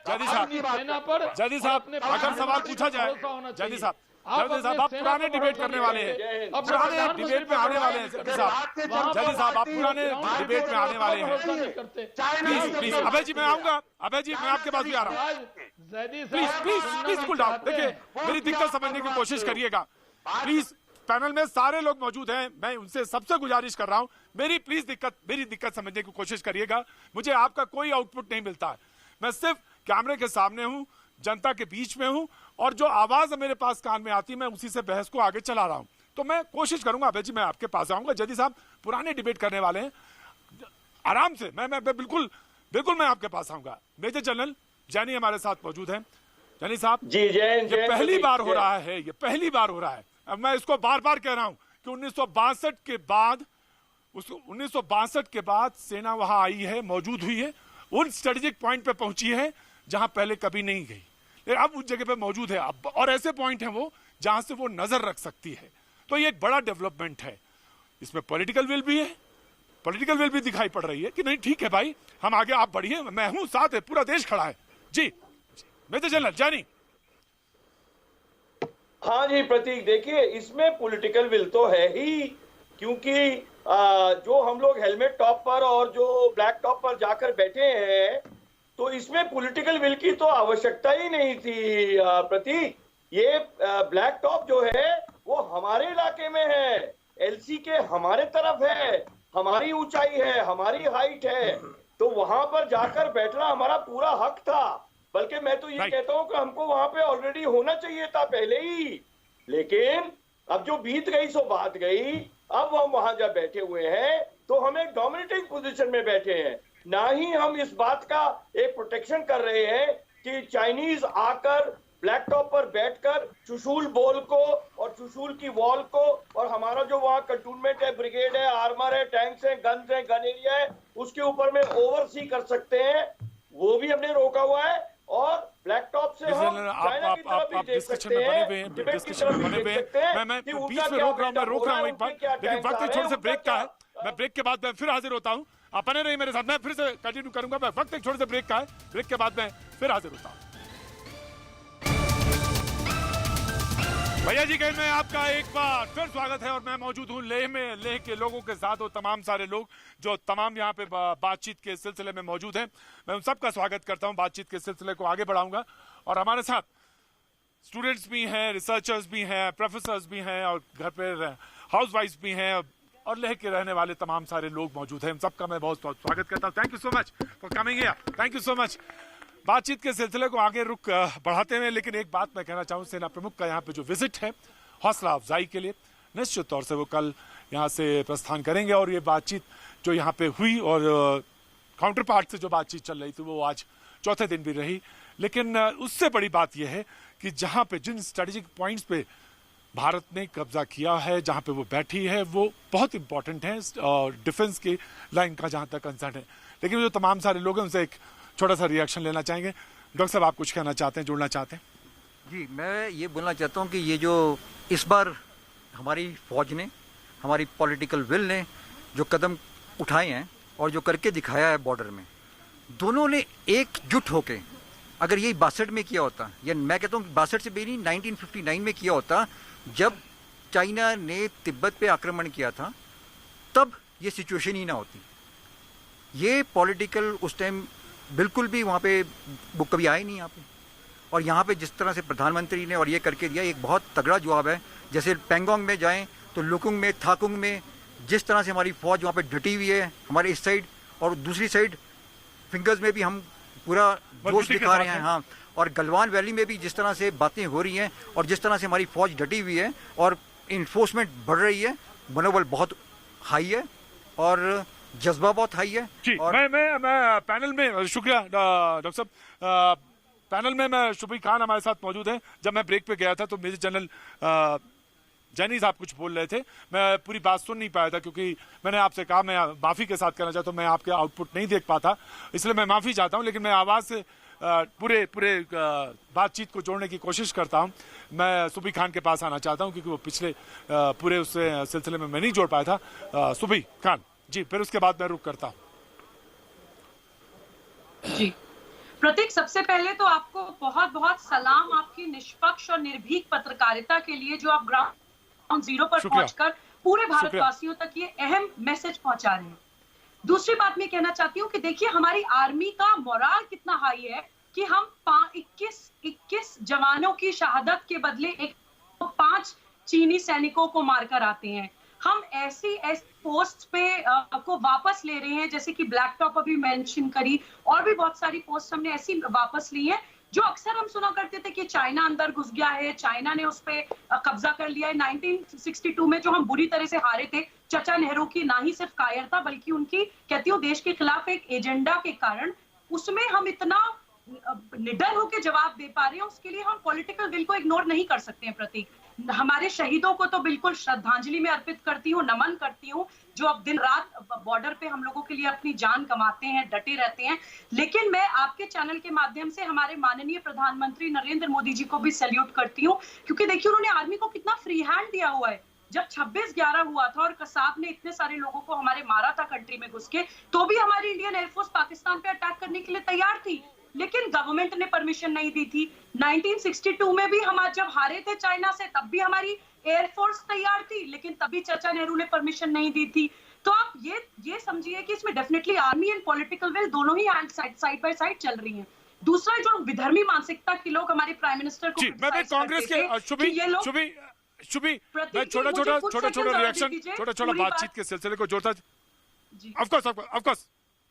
अपनी सेना पर अपने अगर सवाल पूछा जाए, जैदी साहब आप पुराने डिबेट करने वाले हैं, पुराने डिबेट में आने वाले हैं जैदी साहब, आप पुराने डिबेट में आने वाले हैं। प्लीज अभय जी मैं आऊंगा, अभय जी मैं आपके पास भी आ रहा हूँ, प्लीज कूल डाउन। देखिए मेरी दिक्कत समझने की कोशिश करिएगा प्लीज, पैनल में सारे लोग मौजूद हैं, मैं उनसे सबसे गुजारिश कर रहा हूं, मेरी दिक्कत समझने की कोशिश करिएगा। मुझे आपका कोई आउटपुट नहीं मिलता है, मैं सिर्फ कैमरे के सामने हूं, जनता के बीच में हूं, और जो आवाज मेरे पास कान में आती मैं उसी से बहस को आगे चला रहा हूं। तो मैं कोशिश करूंगा अभय जी मैं आपके पास आऊंगा, जैदी साहब पुराने डिबेट करने वाले हैं, आराम से मैं बिल्कुल मैं आपके पास आऊंगा। मेजर जनरल जैनी हमारे साथ मौजूद है। जैनी साहब जी, ये पहली बार हो रहा है, ये पहली बार हो रहा है, अब मैं इसको बार बार कह रहा हूं कि 1962 के बाद सेना वहां आई है, मौजूद हुई है, उन स्ट्रेटेजिक पॉइंट पे पहुंची है जहां पहले कभी नहीं गई, लेकिन अब उस जगह पे मौजूद है अब, और ऐसे पॉइंट हैं वो जहां से वो नजर रख सकती है। तो ये एक बड़ा डेवलपमेंट है, इसमें पॉलिटिकल विल भी है, पॉलिटिकल विल भी दिखाई पड़ रही है कि नहीं ठीक है भाई हम आगे, आप बढ़िए, मैं हूं, साथ है, पूरा देश खड़ा है। जी मेजर जनरल जैनी। हाँ जी प्रतीक, देखिए इसमें पॉलिटिकल विल तो है ही, क्योंकि जो हम लोग हेलमेट टॉप पर और जो ब्लैक टॉप पर जाकर बैठे हैं, तो इसमें पॉलिटिकल विल की तो आवश्यकता ही नहीं थी प्रतीक। ये ब्लैक टॉप जो है वो हमारे इलाके में है, एलसी के हमारे तरफ है, हमारी ऊंचाई है, हमारी हाइट है, तो वहां पर जाकर बैठना हमारा पूरा हक था। बल्कि मैं तो ये कहता हूं कि हमको वहां पे ऑलरेडी होना चाहिए था पहले ही, लेकिन अब जो बीत गई सो बात गई। अब हम वहां जब बैठे हुए हैं तो हम एक डोमिनेटिंग पोजीशन में बैठे हैं, ना ही हम इस बात का एक प्रोटेक्शन कर रहे हैं कि चाइनीज आकर ब्लैक टॉप पर बैठकर चुशूल बोल को और चुशूल की वॉल को और हमारा जो वहाँ कंटोनमेंट है, ब्रिगेड है, आर्मर है, टैंक्स है, गन्स है, गन एरिया है, उसके ऊपर में ओवरसी कर सकते हैं, वो भी हमने रोका हुआ है। और ब्लैक टॉप से हम चाइना की तरफ भी देख सकते हैं, तिब्बत की तरफ भी देख सकते हैं। मैं बीच में रोक रहा हूँ एक बार, लेकिन वक्त एक छोटे से ब्रेक का है। मैं ब्रेक के बाद मैं फिर हाजिर होता हूँ, आप बने रहिए मेरे साथ, मैं फिर से कंटिन्यू करूंगा। मैं वक्त एक छोटे से ब्रेक का है, ब्रेक के बाद मैं फिर हाजिर होता हूँ। भैया जी कहने में आपका एक बार फिर स्वागत है और मैं मौजूद हूँ लेह में, लेह के लोगों के साथ, और तमाम सारे लोग जो तमाम यहाँ पे बातचीत के सिलसिले में मौजूद हैं, मैं उन सबका स्वागत करता हूँ। बातचीत के सिलसिले को आगे बढ़ाऊंगा और हमारे साथ स्टूडेंट्स भी हैं, रिसर्चर्स भी हैं, प्रोफेसर्स भी हैं और घर पे हाउस वाइफ भी हैं और लेह के रहने वाले तमाम सारे लोग मौजूद हैं। सबका मैं बहुत बहुत स्वागत करता हूँ। Thank you so much for coming here, thank you so much. बातचीत के सिलसिले को आगे रुक बढ़ाते हैं, लेकिन एक बात मैं कहना चाहूँ, सेना प्रमुख का यहाँ पे जो विजिट है हौसला अफजाई के लिए, निश्चित तौर से वो कल यहाँ से प्रस्थान करेंगे और ये बातचीत जो यहाँ पे हुई और काउंटर पार्ट से जो बातचीत चल रही थी वो आज चौथे दिन भी रही। लेकिन उससे बड़ी बात यह है कि जहाँ पे जिन स्ट्रेटेजिक पॉइंट्स पे भारत ने कब्जा किया है, जहाँ पे वो बैठी है, वो बहुत इंपॉर्टेंट है और डिफेंस की लाइन का जहाँ तक कंसर्न है। लेकिन जो तमाम सारे लोग हैं उनसे एक छोटा सा रिएक्शन लेना चाहेंगे। डॉक्टर साहब, आप कुछ कहना चाहते हैं, जोड़ना चाहते हैं? जी, मैं ये बोलना चाहता हूँ कि ये जो इस बार हमारी फौज ने, हमारी पॉलिटिकल विल ने जो कदम उठाए हैं और जो करके दिखाया है बॉर्डर में, दोनों ने एकजुट होके अगर यही 62 में किया होता, या मैं कहता हूँ 62 से भी नहीं, 1959 में किया होता, जब चाइना ने तिब्बत पे आक्रमण किया था, तब ये सिचुएशन ही ना होती। ये पॉलिटिकल उस टाइम बिल्कुल भी वहाँ पे वो कभी आए नहीं यहाँ पे। और यहाँ पे जिस तरह से प्रधानमंत्री ने और ये करके दिया, एक बहुत तगड़ा जवाब है। जैसे पेंगोंग में जाएं तो लुकुंग में, थाकुंग में जिस तरह से हमारी फौज वहाँ पे डटी हुई है, हमारे इस साइड और दूसरी साइड फिंगर्स में भी हम पूरा जोश दिखा रहे हैं। हाँ, और गलवान वैली में भी जिस तरह से बातें हो रही हैं और जिस तरह से हमारी फौज डटी हुई है और इन्फोर्समेंट बढ़ रही है, मनोबल बहुत हाई है और जज्बा बहुत हाई है। जी, और मैं पैनल में, शुक्रिया डॉक्टर साहब, पैनल में मैं शुभी खान हमारे साथ मौजूद हैं। जब मैं ब्रेक पे गया था तो मेजर जनरल जैनी साहब कुछ बोल रहे थे, मैं पूरी बात सुन नहीं पाया था क्योंकि मैंने आपसे कहा, मैं माफी के साथ कहना चाहता हूँ, मैं आपके आउटपुट नहीं देख पाता, इसलिए मैं माफी चाहता हूँ। लेकिन मैं आवाज से पूरे बातचीत को जोड़ने की कोशिश करता हूँ। मैं सुबी खान के पास आना चाहता हूँ क्योंकि वो पिछले पूरे उस सिलसिले में मैं नहीं जोड़ पाया था। सुबी खान जी, फिर उसके बाद मैं रुक करता हूँ। जी प्रतीक, सबसे पहले तो आपको बहुत बहुत सलाम आपकी निष्पक्ष और निर्भीक पत्रकारिता के लिए, जो आप ग्राउंड जीरो पर पहुंचकर पूरे भारतवासियों तक ये अहम मैसेज पहुंचा रहे हैं। दूसरी बात मैं कहना चाहती हूँ कि देखिए हमारी आर्मी का मोराल कितना हाई है कि हम 21 जवानों की शहादत के बदले 5 चीनी सैनिकों को मारकर आते हैं। हम ऐसी पोस्ट पे को वापस ले रहे हैं, जैसे कि ब्लैक टॉप अभी मेंशन करी, और भी बहुत सारी पोस्ट हमने ऐसी वापस ली है जो अक्सर हम सुना करते थे कि चाइना अंदर घुस गया है, चाइना ने उस पे कब्जा कर लिया है। 1962 में जो हम बुरी तरह से हारे थे, चाचा नेहरू की ना ही सिर्फ कायरता बल्कि उनकी, कहती हूँ, देश के खिलाफ एक एजेंडा के कारण, उसमें हम इतना निडर होकर जवाब दे पा रहे हैं, उसके लिए हम पॉलिटिकल विल को इग्नोर नहीं कर सकते हैं। प्रतीक, हमारे शहीदों को तो बिल्कुल श्रद्धांजलि में अर्पित करती हूँ, नमन करती हूँ, जो अब दिन रात बॉर्डर पे हम लोगों के लिए अपनी जान कमाते हैं, डटे रहते हैं। लेकिन मैं आपके चैनल के माध्यम से हमारे माननीय प्रधानमंत्री नरेंद्र मोदी जी को भी सैल्यूट करती हूँ, क्योंकि देखिए उन्होंने आर्मी को कितना फ्री हैंड दिया हुआ है। जब 26/11 हुआ था और कसाब ने इतने सारे लोगों को हमारे मारा था कंट्री में घुस के, तो भी हमारी इंडियन एयरफोर्स पाकिस्तान पे अटैक करने के लिए तैयार थी। लेकिन गवर्नमेंट ने परमिशन नहीं दी थी। 1962 में भी हम जब हारे थे चाइना से, तब भी हमारी एयरफोर्स तैयार थी, लेकिन तभी चाचा नेहरू ने परमिशन नहीं दी थी। तो आप ये समझिए कि इसमें definitely army and political will दोनों ही साइड बाय साइड चल रही हैं। दूसरा, जो विधर्मी मानसिकता के लोग हमारे प्राइम मिनिस्टर को कांग्रेस के शुभी मैं छोटा रिएक्शन बातचीत के सिलसिले को जोड़ता। ऑफ कोर्स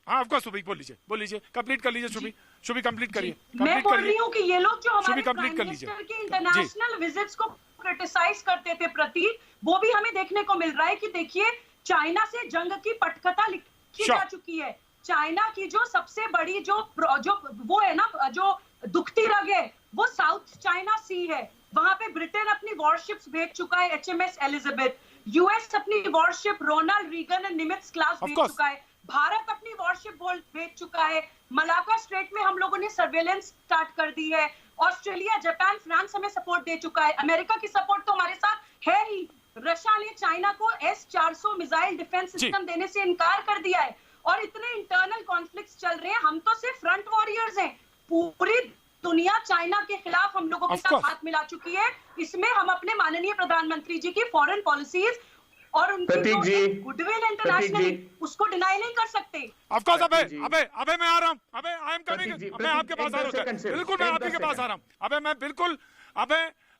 हाँ ऑफ कोर्स शुभी बोल लीजिए कंप्लीट कर लीजिए शुभी कंप्लीट करिए। मैं बोल रही हूँ कि ये लोग जो हमारे प्राइम मिनिस्टर के इंटरनेशनल विजिट्स को क्रिटिसाइज करते थे प्रतीक, वो भी हमें देखने को मिल रहा है कि देखिए चाइना से जंग की पटकथा लिखी जा चुकी है। चाइना की जो सबसे बड़ी जो वो है ना, जो दुखती रग है, वो साउथ चाइना सी है। वहां पे ब्रिटेन अपनी वॉरशिप्स भेज चुका है, HMS एलिजाबेथ। यूएस अपनी warship Ronald Reagan and Nimitz class भेज चुका है। भारत अपनी वॉरशिप भेज चुका है। मलाका स्ट्रेट में हम लोगों ने सर्वेलेंस स्टार्ट कर दी है। ऑस्ट्रेलिया, जापान, फ्रांस हमें सपोर्ट दे चुका है। अमेरिका की सपोर्ट तो हमारे साथ है ही। रशिया ने चाइना को S-400 मिसाइल डिफेंस सिस्टम देने से इनकार कर दिया है। और इतने इंटरनल कॉन्फ्लिक्ट्स चल रहे हैं, हम तो सिर्फ फ्रंट वॉरियर्स हैं। पूरी दुनिया चाइना के खिलाफ हम लोगों के साथ हाथ मिला चुकी है। इसमें हम अपने माननीय प्रधानमंत्री जी की फॉरेन पॉलिसीज और उनकी गुडविल इंटरनेशनल, उसको डिनाई नहीं कर सकते। ऑफ कोर्स अबे मैं आ रहा हूं, अबे आई एम कमिंग, मैं आपके पास आ रहा हूं। बिल्कुल मैं आप ही के पास आ रहा हूं।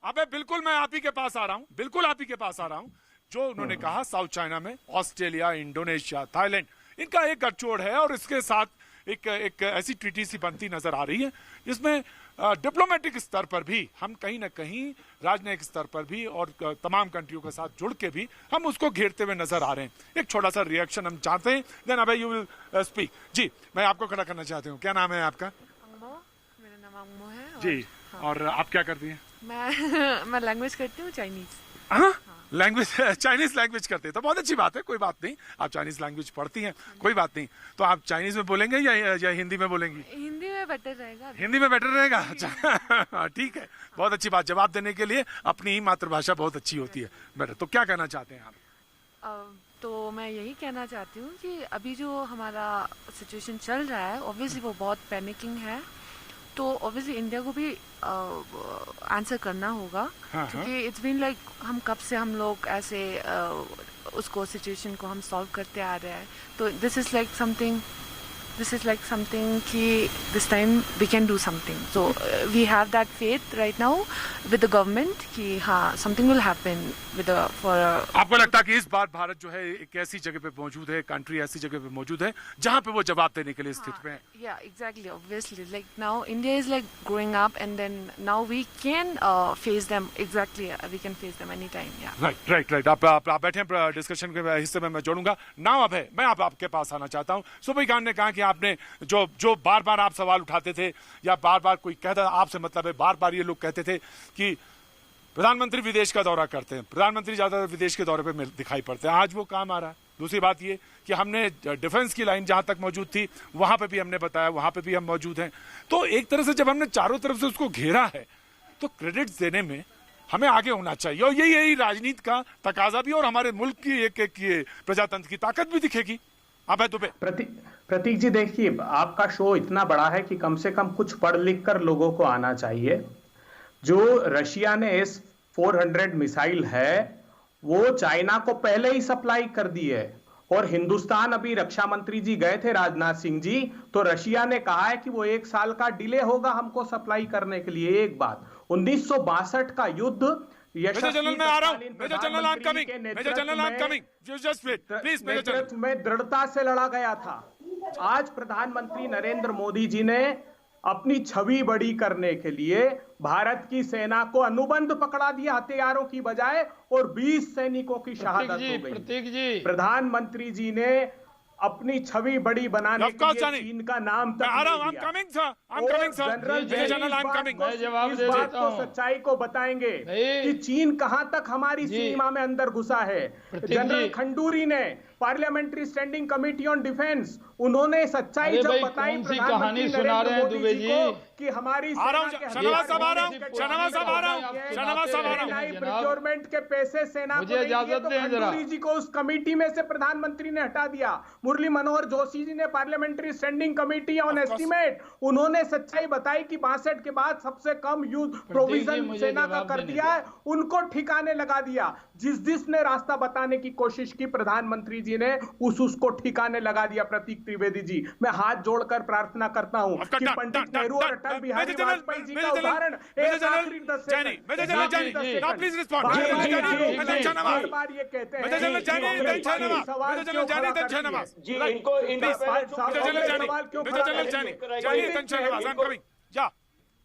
अबे बिल्कुल मैं आप ही के पास आ रहा हूं, बिल्कुल आप ही के पास आ रहा हूं। जो उन्होंने कहा साउथ चाइना में ऑस्ट्रेलिया, इंडोनेशिया, थाईलैंड, इनका एक गठजोड़ है और इसके साथ एक ऐसी ट्रीटी सी बनती नजर आ रही है जिसमें डिप्लोमेटिक स्तर पर भी हम कहीं ना कहीं, राजनयिक स्तर पर भी और तमाम कंट्रियों के साथ जुड़ के भी हम उसको घेरते हुए नजर आ रहे हैं। एक छोटा सा रिएक्शन हम चाहते हैं, देन अबे यू विल स्पीक। जी मैं आपको खड़ा करना चाहती हूँ। क्या नाम है आपका? मेरा नाम अंगमो है। जी हाँ। और आप क्या करती हैं? मैं लैंग्वेज करती हूँ, चाइनीज। हाँ लैंग्वेज, चाइनीज लैंग्वेज करते हैं तो बहुत अच्छी बात है, कोई बात नहीं। आप चाइनीज लैंग्वेज पढ़ती हैं, कोई बात नहीं। तो आप चाइनीज में बोलेंगे या हिंदी में बोलेंगी? हिंदी में बेटर रहेगा। हिंदी में बेटर रहेगा, अच्छा ठीक है, बहुत अच्छी बात। जवाब देने के लिए अपनी ही मातृभाषा बहुत अच्छी होती है। बेटर, तो क्या कहना चाहते हैं आप? तो मैं यही कहना चाहती हूँ कि अभी जो हमारा सिचुएशन चल रहा है, ऑब्वियसली वो बहुत पैनिकिंग है। तो ऑब्वियसली इंडिया को भी आंसर करना होगा, क्योंकि इट्स बीन लाइक हम कब से हम लोग ऐसे उसको सिचुएशन को हम सॉल्व करते आ रहे हैं। तो दिस इज लाइक समथिंग कि this time we can do something. So we have that faith right now with the government कि हाँ something will happen with for. आपको लगता है कि इस बार भारत जो है एक ऐसी जगह पे मौजूद है, कंट्री ऐसी जगह पे मौजूद है जहां पे वो जवाब देने के लिए स्थित में है? Yeah, exactly. Obviously, like now India is like growing up, and then now we can face them. Exactly, we can face them anytime. Yeah. Right. आप बैठे हैं, डिस्कशन के हिस्से में मैं जोड़ूंगा। नाउ अब है, मैं आपके पास आना चाहता हूँ। सुबह खान ने कहा कि आपने जो बार बार आप सवाल उठाते थे या बार बार कोई कहता, आपसे मतलब है बार बार ये लोग कहते थे कि प्रधानमंत्री विदेश का दौरा करते हैं, प्रधानमंत्री ज्यादातर विदेश के दौरे पे दिखाई पड़ते हैं। आज वो काम आ रहा है। दूसरी बात ये कि हमने डिफेंस की लाइन जहां तक मौजूद थी वहां पे भी हमने बताया, वहां पे भी हम मौजूद हैं। तो एक तरह से जब हमने चारों तरफ से उसको घेरा है तो क्रेडिट्स देने में हमें आगे होना चाहिए, और यही राजनीति का तकाजा भी और हमारे मुल्क की एक प्रजातंत्र की ताकत भी दिखेगी। आप है तो प्रतीक जी देखिए, आपका शो इतना बड़ा है कि कम से कम कुछ पढ़ लिख कर लोगों को आना चाहिए। जो रशिया ने S-400 मिसाइल है वो चाइना को पहले ही सप्लाई कर दी है, और हिंदुस्तान, अभी रक्षा मंत्री जी गए थे राजनाथ सिंह जी, तो रशिया ने कहा है कि वो 1 साल का डिले होगा हमको सप्लाई करने के लिए। एक बात, 1962 का युद्ध नेतृत्व में दृढ़ता से लड़ा गया था। आज प्रधानमंत्री नरेंद्र मोदी जी ने अपनी छवि बड़ी करने के लिए भारत की सेना को अनुबंध पकड़ा दिया हथियारों की बजाय, और 20 सैनिकों की शहादत हो गई। प्रधानमंत्री जी ने अपनी छवि बड़ी बनाने के लिए चीन का नाम तक इस बात को, सच्चाई को बताएंगे कि चीन कहां तक हमारी सीमा में अंदर घुसा है। जनरल खंडूरी ने parliamentary standing committee on defence, उन्होंने सच्चाई जब बताई कौन सी कहानी सुना रहे हैं दुबे जी कि हमारी प्रोक्योरमेंट के पैसे सेना मुझे इजाजत दें जरा। जी को उस कमेटी में से प्रधानमंत्री ने हटा दिया। मुरली मनोहर जोशी जी ने parliamentary standing committee on estimate, उन्होंने सच्चाई बताई कि 62 के बाद सबसे कम यूज प्रोविजन सेना का कर दिया है, उनको ठिकाने लगा दिया। जिसने रास्ता बताने की कोशिश की प्रधानमंत्री जी ने उसको ठिकाने लगा दिया। प्रतीक त्रिवेदी जी, मैं हाथ जोड़कर प्रार्थना करता हूँ कि पंडित नेहरू और अटल बिहारी वाजपेयी जी का उदाहरण बार ये कहते हैं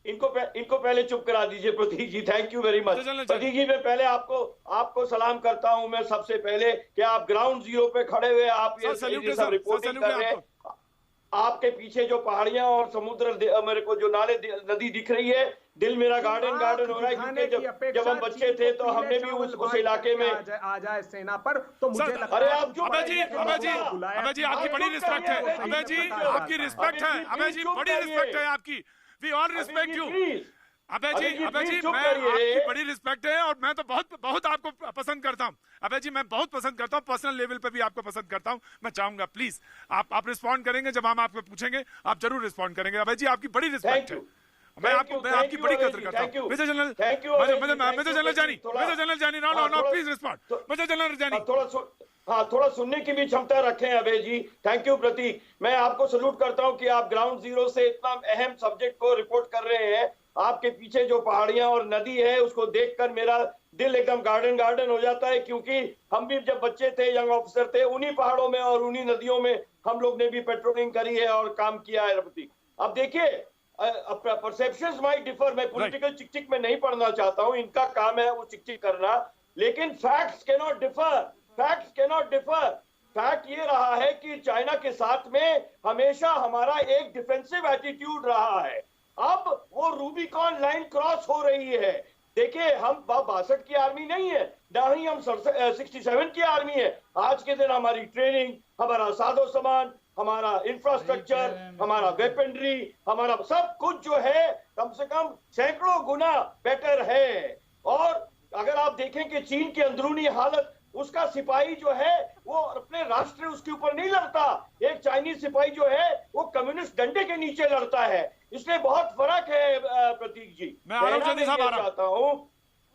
इनको पहले चुप करा दीजिए प्रतीक जी। थैंक यू वेरी मच प्रतीक जी। मैं पहले आपको सलाम करता हूं। मैं सबसे पहले कि आप ग्राउंड जीरो पे खड़े हुए आप ये सब रिपोर्टिंग कर रहे हैं। आपके पीछे जो पहाड़ियां और समुद्र, मेरे को जो नाले नदी दिख रही है, दिल मेरा गार्डन हो रहा है, क्योंकि जब हम बच्चे थे तो हमने भी उस इलाके में आ जाए सेना पर तो मुझे अरे आप जो अबे जी आपकी बड़ी रिस्पेक्ट है। अबे जी आपकी रिस्पेक्ट है। अबे जी बड़ी रिस्पेक्ट है आपकी। We all respect you. अबे जी मैं आपकी बड़ी रिस्पेक्ट है और मैं तो बहुत आपको पसंद करता हूँ। अबे जी मैं बहुत पसंद करता हूँ, पर्सनल लेवल पे भी आपको पसंद करता हूँ। मैं चाहूंगा प्लीज आप रिस्पॉन्ड करेंगे जब हम आपको पूछेंगे, आप जरूर रिस्पॉन्ड करेंगे। अबे जी आपकी बड़ी रिस्पेक्ट है। मैं आपकी बड़ी कदर करता हूँ। Major general Jani no please respond. Major general Jani थोड़ा सुनने की भी क्षमता रखें अभय जी। थैंक यू प्रतीक। मैं आपको सल्यूट करता हूं कि आप ग्राउंड जीरो से इतना अहम सब्जेक्ट को रिपोर्ट कर रहे हैं। आपके पीछे जो पहाड़ियां और नदी है उसको देखकर मेरा दिल एकदम गार्डन हो जाता है, क्योंकि हम भी जब बच्चे थे, यंग ऑफिसर थे, उन्हीं पहाड़ों में और उन्हीं नदियों में हम लोग ने भी पेट्रोलिंग करी है और काम किया है प्रतीक। अब देखिए परसेप्शंस माइट डिफर। मैं पॉलिटिकल चिक में नहीं पढ़ना चाहता हूं, इनका काम है वो चिक करना, लेकिन फैक्ट्स कैनॉट डिफर। फैक्ट ये रहा है कि चाइना के साथ में हमेशा हमारा एक डिफेंसिव एटीट्यूड रहा है। अब वो रूबिकॉन लाइन क्रॉस हो रही है। देखिए हम 62 की आर्मी नहीं है, ना ही हम 67 की आर्मी है। आज के दिन हमारी ट्रेनिंग, हमारा साजो सामान, हमारा इंफ्रास्ट्रक्चर, हमारा वेपनरी, हमारा सब कुछ जो है कम से कम सैकड़ों गुना बेटर है। और अगर आप देखें कि चीन की अंदरूनी हालत, उसका सिपाही जो है वो अपने राष्ट्र उसके ूपर नहीं लड़ता। एक चाइनीज सिपाही जो है वो कम्युनिस्ट डंडे के नीचे लड़ता है। इसलिए बहुत फर्क है प्रतीक जी। मैं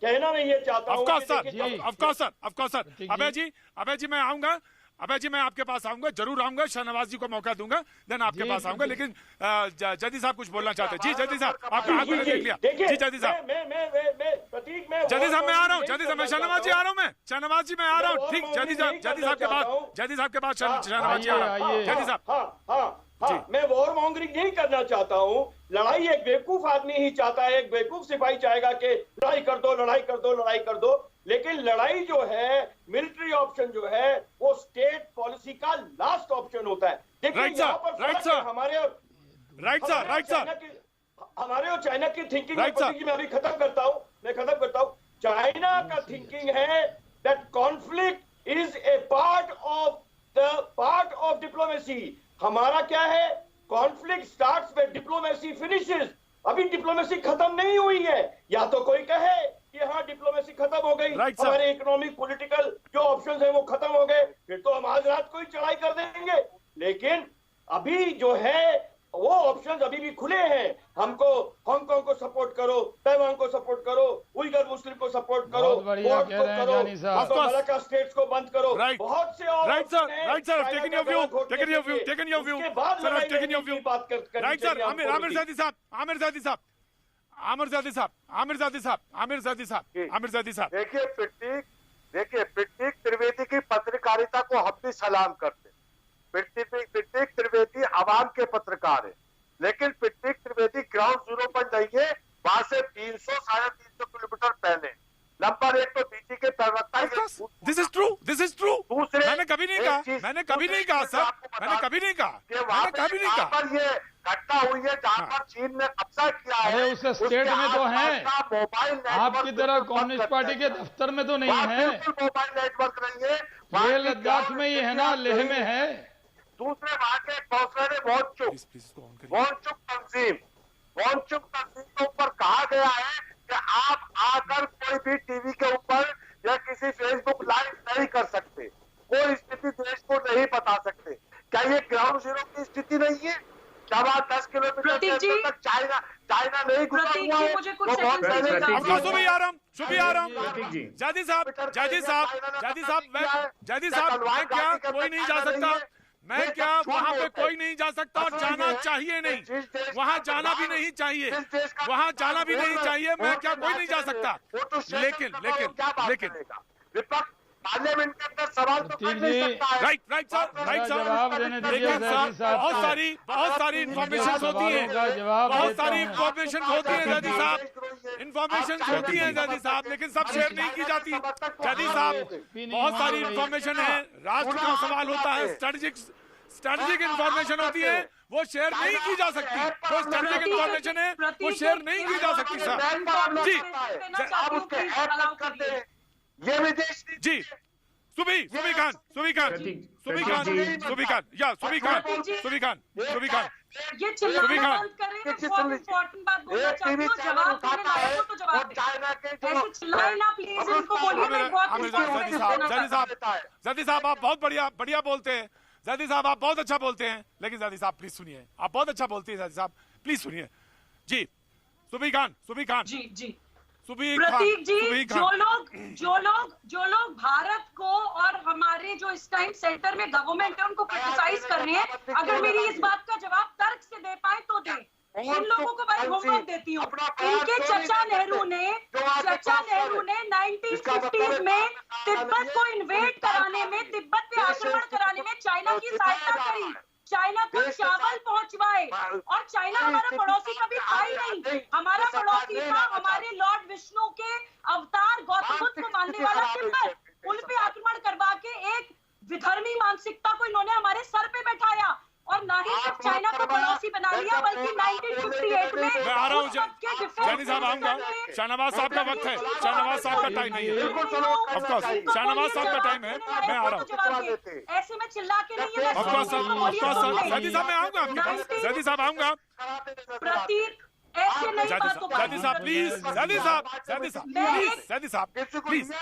कहना नहीं ये चाहता हूँ। Of course sir. अबे जी मैं आऊंगा। अबे जी मैं आपके पास आऊंगा, जरूर आऊंगा। शाहनवाज जी को मौका दूंगा, देन आपके पास आऊंगा। लेकिन जदी साहब कुछ बोलना चाहते हैं। जी जदी साहब, आपका हाथ मैंने देख लिया। जी जदी साहब, जदी साहब मैं आ रहा हूँ। जदी साहब मैं शाहनवाज जी आ रहा हूँ। मैं शाहनवाज जी मैं आ रहा हूँ। ठीक जदी साहब के बाद शाहनवाज जी आ रहा हूँ। जदी साहब हाँ, मैं वॉर मॉन्गरिंग नहीं करना चाहता हूँ। लड़ाई एक बेवकूफ आदमी ही चाहता है, एक बेवकूफ सिपाही चाहेगा कि लड़ाई कर दो। लेकिन लड़ाई जो है, मिलिट्री ऑप्शन जो है, वो स्टेट पॉलिसी का लास्ट ऑप्शन होता है। देखिए हमारे और चाइना की थिंकिंग मैं अभी खत्म करता हूँ। चाइना का थिंकिंग है that conflict is a part of diplomacy. हमारा क्या है, conflict starts when diplomacy finishes. अभी डिप्लोमेसी खत्म नहीं हुई है। या तो कोई कहे कि हाँ डिप्लोमेसी खत्म हो गई, हमारे इकोनॉमिक पॉलिटिकल जो ऑप्शंस है वो खत्म हो गए, फिर तो हम आज रात को ही चढ़ाई कर देंगे। लेकिन अभी जो है वो ऑप्शंस अभी भी खुले हैं। हमको हांगकांग को सपोर्ट करो, ताइवान को सपोर्ट करो, उइगर मुस्लिम को सपोर्ट करो, मलाका स्टेट्स को बंद करो। बहुत से और देखिए प्रतीक त्रिवेदी की पत्रकारिता को हम भी सलाम करते। प्रतीक त्रिवेदी आवाम के पत्रकार है, लेकिन प्रतीक त्रिवेदी ग्राउंड जीरो पर नहीं है, वहां से 300-350 किलोमीटर पहले। नंबर 1 तो डीजी के के प्रवक्ता this is true, this is true. दूसरे मैंने कभी नहीं कहा, मैंने कभी नहीं कहा सर, मैंने कभी नहीं कहा, मैंने कभी नहीं कहा। पर ये घटना हुई है जहाँ पर चीन ने कब्जा किया है, अरे उस स्टेट में तो है, मोबाइल आपकी तरह कम्युनिस्ट पार्टी के दफ्तर में तो नहीं है। मोबाइल नेटवर्क नहीं है, ये लद्दाख में ही है ना, लेह में है। दूसरे वहाँ के काउंसलर है वॉनचुक तंजीम के ऊपर कहा गया है कि आप आकर कोई भी टीवी के ऊपर या किसी फेसबुक लाइव नहीं कर सकते, कोई स्थिति देश को नहीं बता सकते। क्या ये ग्राउंड जीरो की स्थिति नहीं है? जब आप 10 किलोमीटर तक चाइना नहीं घुसा हुआ है, मुझे कुछ सेकंड शुभी आराम जादी साहब मैं क्या कोई नहीं जा सकता, मैं क्या वहाँ पे कोई नहीं जा सकता और जाना चाहिए नहीं, वहाँ जाना भी नहीं चाहिए, वहाँ जाना भी नहीं चाहिए, मैं क्या कोई नहीं जा सकता। लेकिन विपक्ष पार्लियामेंट के अंदर सवाल तो कर नहीं सकता है। राइट सर, जवाब देने दीजिए लेकिन सर बहुत सारी इंफॉर्मेशन होती है, बहुत सारी इंफॉर्मेशन होती है जादी साहब, इंफॉर्मेशन होती है जादी साहब, लेकिन सब शेयर नहीं की जाती जादी साहब। बहुत सारी इंफॉर्मेशन है, राष्ट्र का सवाल होता है, स्ट्रेटेजिक इंफॉर्मेशन होती है, वो शेयर नहीं की जा सकती, वो स्ट्रेटेजिक इंफॉर्मेशन है, वो शेयर नहीं की जा सकती सर। जी ये विदेश जी सुबी खान ये चिल्लाना बंद करें, मैं बहुत इम्पोर्टेंट बात बोलना चाहती हूँ, जवाब देने लायक हो तो जवाब दें, ऐसे चिल्लाए ना प्लीज, इनको बोलिए मैं बहुत इम्पोर्टेंट देना चाहता हूँ। जादी साहब आप बहुत बढ़िया बोलते हैं, जादी साहब आप बहुत अच्छा बोलते हैं, लेकिन जादी साहब प्लीज सुनिए, आप बहुत अच्छा बोलते हैं जादी साहब, प्लीज सुनिए। जी सुबी खान जी प्रतीक जी, जो लोग भारत को और हमारे जो इस टाइम सेंटर में गवर्नमेंट है उनको क्रिटिसाइज कर रहे हैं, अगर मेरी इस बात का जवाब तर्क से दे पाए तो दे। इन लोगों को मैं होमवर्क देती हूँ। इनके चचा नेहरू ने 1950s में तिब्बत को इन्वेड कराने में, तिब्बत पे आक्रमण कराने में चाइना की सहायता करी, चाइना को चावल पहुंचवाए, और चाइना हमारा पड़ोसी कभी था ही नहीं, हमारा पड़ोसी था हमारे लॉर्ड विष्णु के अवतार गौतम बुद्ध को मानने वाला तिब्बत। उन पे आक्रमण करवा के एक विधर्मी मानसिकता को इन्होंने हमारे सर पे बैठाया, और ना ही सिर्फ चाइना को पड़ोसी बना लिया, बल्कि 1958 में मैं आ रहा हूँ जानी साहब, आऊंगा। शाहनवाज साहब का वक्त है, शाहनवाज साहब का टाइम नहीं है, ऑफकोर्स शाहनवाज साहब का टाइम है, मैं आ रहा हूँ। ऐसे में चिल्ला के नहीं है, ऑफकोर्स सर, जानी साहब मैं आऊंगा आपके पास, जानी साहब आऊंगा। प्रतीक ऐसे नहीं बातों पर, जादी साहब प्लीज, जादी साहब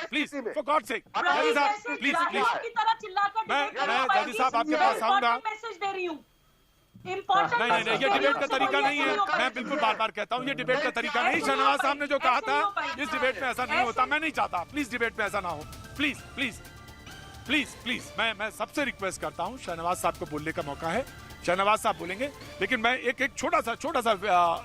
प्लीज फॉर गॉड सेक, जादी साहब प्लीज की तरह चिल्लाकर मैं जादी साहब आपके पास आऊंगा। मैसेज दे रही हूँ, नहीं, ये डिबेट का तरीका नहीं है, मैं बिल्कुल बार कहता हूँ, ये डिबेट का तरीका नहीं। शाहनवाज साहब ने जो कहा था, इस डिबेट में ऐसा नहीं होता, मैं नहीं चाहता, प्लीज डिबेट में ऐसा ना हो, प्लीज मैं सबसे रिक्वेस्ट करता हूँ, शाहनवाज साहब को बोलने का मौका है, शाहनवाज साहब बोलेंगे, लेकिन मैं एक छोटा सा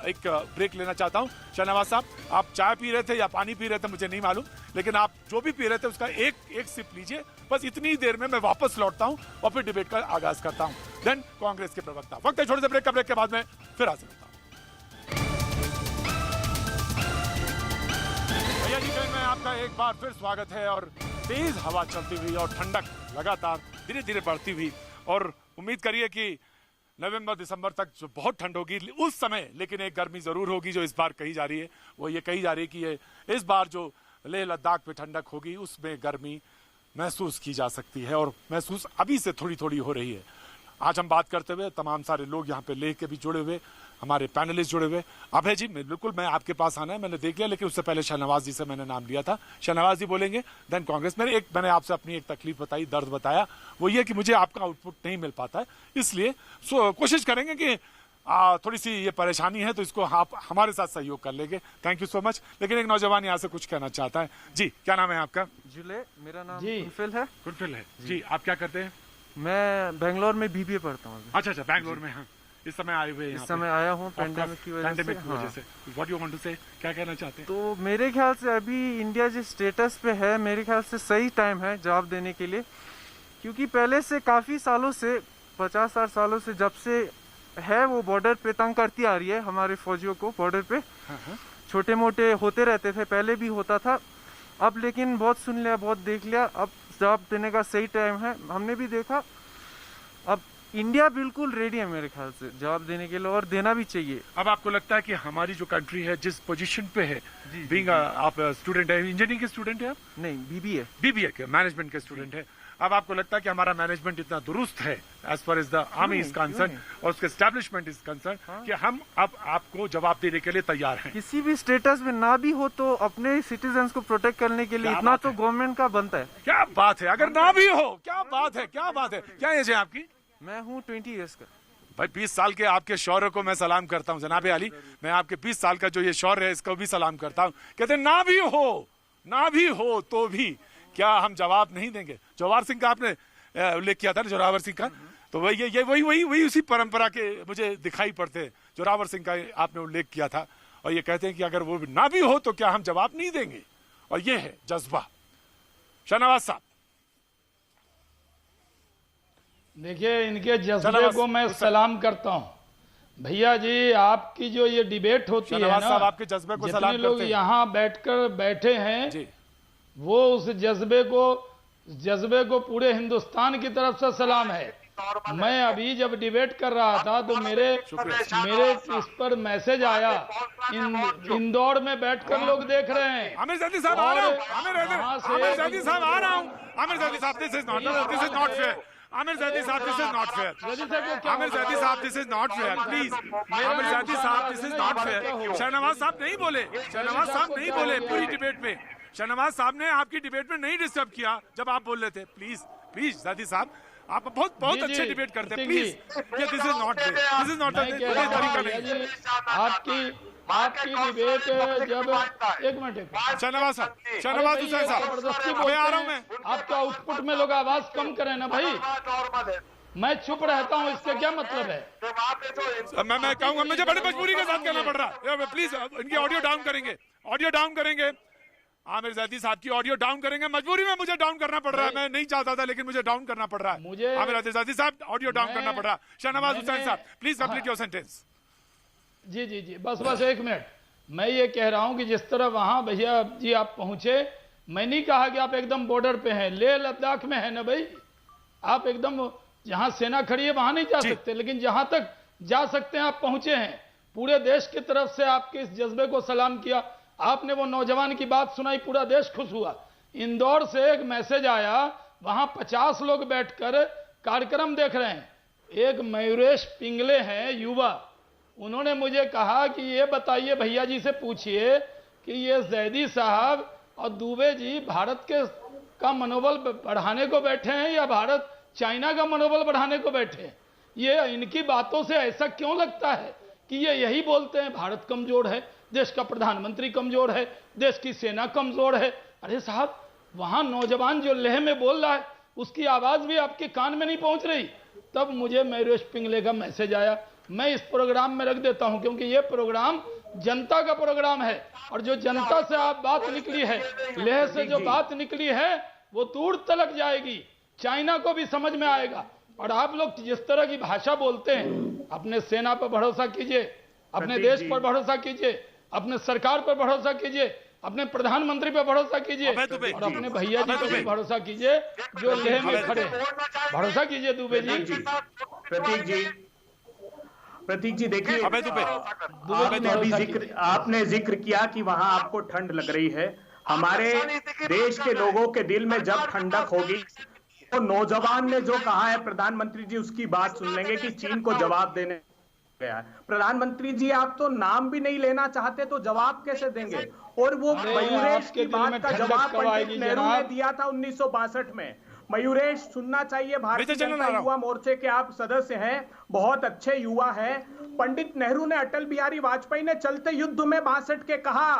एक ब्रेक लेना चाहता हूं। शाहनवाज साहब, आप चाय पी रहे थे या पानी पी रहे थे मुझे नहीं मालूम, लेकिन आप जो भी पी रहे थे उसका एक सिप लीजिए, बस इतनी देर में मैं वापस लौटता हूं और फिर डिबेट का आगाज करता हूं। देन कांग्रेस के प्रवक्ता, वक्त है छोटे से ब्रेक का, ब्रेक के बाद में फिर हाजिर होता हूं। भैया जी में आपका एक बार फिर स्वागत है, और तेज हवा चलती हुई और ठंडक लगातार धीरे धीरे बढ़ती हुई, और उम्मीद करिए कि नवंबर दिसंबर तक जो बहुत ठंड होगी उस समय, लेकिन एक गर्मी जरूर होगी जो इस बार कही जा रही है, वो ये कही जा रही है कि ये इस बार जो लेह लद्दाख पे ठंडक होगी उसमें गर्मी महसूस की जा सकती है, और महसूस अभी से थोड़ी हो रही है। आज हम बात करते हुए तमाम सारे लोग यहाँ पे लेह के भी जुड़े हुए, हमारे पैनलिस्ट जुड़े हुए। अभय जी बिल्कुल मैं आपके पास आना है, मैंने देख लिया, लेकिन उससे पहले शाहनवाज जी से मैंने नाम लिया था, शाहनवाज जी बोलेंगे, देन कांग्रेस। मैंने आपसे अपनी एक तकलीफ बताई, दर्द बताया, वो ये कि मुझे आपका आउटपुट नहीं मिल पाता है, इसलिए कोशिश करेंगे कि थोड़ी सी ये परेशानी है, तो इसको आप हमारे साथ सहयोग कर लेंगे। Thank you so much. लेकिन एक नौजवान यहाँ से कुछ कहना चाहता है। जी क्या नाम है आपका? जुले, मेरा नाम कुनफिल है। कुनफिल है जी, आप क्या करते हैं? मैं बेंगलोर में BBA पढ़ता हूँ। अच्छा, बेंगलोर में। हाँ, इस समय आए हुए, इस समय आया हूँ पैंडेमिक की वजह से। व्हाट यू वांट टू से, क्या कहना चाहते हैं? तो मेरे ख्याल से अभी इंडिया जिस स्टेटस पे है, मेरे ख्याल से सही टाइम है जवाब देने के लिए, क्योंकि पहले से काफी सालों से, 50-60 सालों से जब से है वो बॉर्डर पे तंग करती आ रही है हमारे फौजियों को। बॉर्डर पे छोटे मोटे होते रहते थे, पहले भी होता था, अब लेकिन बहुत सुन लिया, बहुत देख लिया, अब जवाब देने का सही टाइम है। हमने भी देखा, अब इंडिया बिल्कुल रेडी है मेरे ख्याल से जवाब देने के लिए, और देना भी चाहिए। अब आपको लगता है कि हमारी जो कंट्री है जिस पोजीशन पे है, बीइंग आप स्टूडेंट है, इंजीनियरिंग के स्टूडेंट है आप? नहीं, बीबीए के मैनेजमेंट के स्टूडेंट है। अब आपको लगता है कि हमारा मैनेजमेंट इतना दुरुस्त है as far as the army is concern और उसके एस्टैब्लिशमेंट इज कंसर्न कि हम अब आपको जवाब देने के लिए तैयार हैं? किसी भी स्टेटस में ना भी हो तो अपने सिटीजन्स को प्रोटेक्ट करने के लिए इतना तो गवर्नमेंट का बनता है। क्या बात है, अगर ना भी हो, क्या बात है, क्या बात है। क्या एज है आपकी? मैं हूँ 20 ईयर्स का। भाई 20 साल के आपके शौर्य को मैं सलाम करता हूँ जनाब अली। मैं आपके 20 साल का जो ये शौर्य है इसको भी सलाम करता हूँ। कहते हैं ना भी हो तो भी क्या हम जवाब नहीं देंगे? जोरावर सिंह का आपने उल्लेख किया था ना, जोरावर सिंह का, तो वही उसी परंपरा के मुझे दिखाई पड़ते हैं। जोरावर सिंह का आपने उल्लेख किया था और ये कहते हैं कि अगर वो ना भी हो तो क्या हम जवाब नहीं देंगे, और ये है जज्बा। शाहनवाज साहब, देखिए इनके जज्बे को मैं सलाम करता हूं। भैया जी, आपकी जो ये डिबेट होती है ना, आपके जज्बे को सलाम जितने लोग यहाँ बैठे हैं जी, वो उस जज्बे को पूरे हिंदुस्तान की तरफ से सलाम है। मैं अभी जब डिबेट कर रहा था तो मेरे इस पर मैसेज आया, इंदौर में बैठकर लोग देख रहे हैं। आमिर ज़ैदी साहब आ रहा हूं, आमिर ज़ैदी साहब आ रहा हूं, Aamir Zaidi sahab this is not fair. Aamir Zaidi sahab this is not fair. Aamir Zaidi sahab this is not fair, please. Aamir Zaidi sahab this is not fair. Shahnawaz sahab नहीं बोले, शाहनवाज साहब नहीं बोले पूरी डिबेट में। शाहनवाज साहब ने आपकी डिबेट में नहीं डिस्टर्ब किया जब आप बोल रहे थे। प्लीज ज़ैदी साहब, आप बहुत अच्छे डिबेट करते हैं, प्लीज। ये this is not fair, this is not तरीका नहीं। आपकी डिबेट जब एक मिनट, शाहनवाज हुसैन साहब, मैं आ रहा हूं। मैं आपके आउटपुट में लोग आवाज कम करें ना भाई, मैं चुप रहता हूं, इससे क्या मतलब है? मैं कहूंगा, मुझे बड़ी मजबूरी के साथ कहना पड़ रहा है। प्लीज इनकी ऑडियो डाउन करेंगे, आमिर ज़ैदी साहब की ऑडियो डाउन करेंगे। मजबूरी में मुझे डाउन करना पड़ रहा है, मैं नहीं चाहता था लेकिन मुझे डाउन करना पड़ रहा है। आमिर ज़ैदी साहब ऑडियो डाउन करना पड़ रहा है। शाहनवाज हुसैन साहब, प्लीज कंप्लीट योर सेंटेंस। जी, बस एक मिनट। मैं ये कह रहा हूं कि जिस तरह वहां भैया जी आप पहुंचे, मैं नहीं कहा कि आप एकदम बॉर्डर पे हैं, लेह लद्दाख में है ना भाई, आप एकदम जहां सेना खड़ी है वहां नहीं जा सकते, लेकिन जहां तक जा सकते हैं आप पहुंचे हैं। पूरे देश की तरफ से आपके इस जज्बे को सलाम किया। आपने वो नौजवान की बात सुनाई, पूरा देश खुश हुआ। इंदौर से एक मैसेज आया, वहां 50 लोग बैठकर कार्यक्रम देख रहे हैं। एक मयूरेश पिंगले हैं, युवा, उन्होंने मुझे कहा कि ये बताइए, भैया जी से पूछिए कि ये ज़ैदी साहब और दुबे जी भारत का मनोबल बढ़ाने को बैठे हैं या भारत चाइना का मनोबल बढ़ाने को बैठे हैं? ये इनकी बातों से ऐसा क्यों लगता है कि ये यही बोलते हैं भारत कमजोर है, देश का प्रधानमंत्री कमजोर है, देश की सेना कमजोर है। अरे साहब, वहां नौजवान जो लेह में बोल रहा है उसकी आवाज भी आपके कान में नहीं पहुंच रही। तब मुझे मयूरेश पिंगले का मैसेज आया, मैं इस प्रोग्राम में रख देता हूं, क्योंकि ये प्रोग्राम जनता का प्रोग्राम है, और जो जनता से आप बात निकली है, लेह से जो बात निकली है वो दूर तलक जाएगी, चाइना को भी समझ में आएगा। और आप लोग जिस तरह की भाषा बोलते हैं, अपने सेना पर भरोसा कीजिए, अपने देश पर भरोसा कीजिए, अपने सरकार पर भरोसा कीजिए, अपने प्रधानमंत्री पर भरोसा कीजिए, और अपने भैया जी पर भी भरोसा कीजिए जो लेह में खड़े। भरोसा कीजिए दुबे जी। प्रतीक जी देखिए, आपने जिक्र किया कि वहां आपको ठंड लग रही है। हमारे देश के लोगों के दिल में जब ठंडक होगी तो नौजवान ने जो कहा है, प्रधानमंत्री जी उसकी बात सुन लेंगे कि चीन को जवाब देने गया है। प्रधानमंत्री जी, आप तो नाम भी नहीं लेना चाहते तो जवाब कैसे देंगे? और वो मयूरेश की बात का जवाब पंडित नेहरू ने दिया था 1962 में। मयूरेश, सुनना चाहिए, भारतीय जनता युवा मोर्चे के आप सदस्य हैं, बहुत अच्छे युवा हैं। पंडित नेहरू ने अटल बिहारी वाजपेयी ने चलते युद्ध में 62 के कहा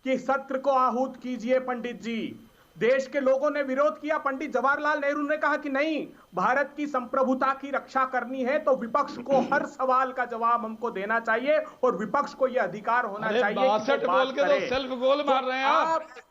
कि सत्र को आहूत कीजिए पंडित जी। देश के लोगों ने विरोध किया। पंडित जवाहरलाल नेहरू ने कहा कि नहीं, भारत की संप्रभुता की रक्षा करनी है तो विपक्ष को हर सवाल का जवाब हमको देना चाहिए और विपक्ष को यह अधिकार होना चाहिए कि वो बात करे। बोल के तो सेल्फ गोल मार रहे हैं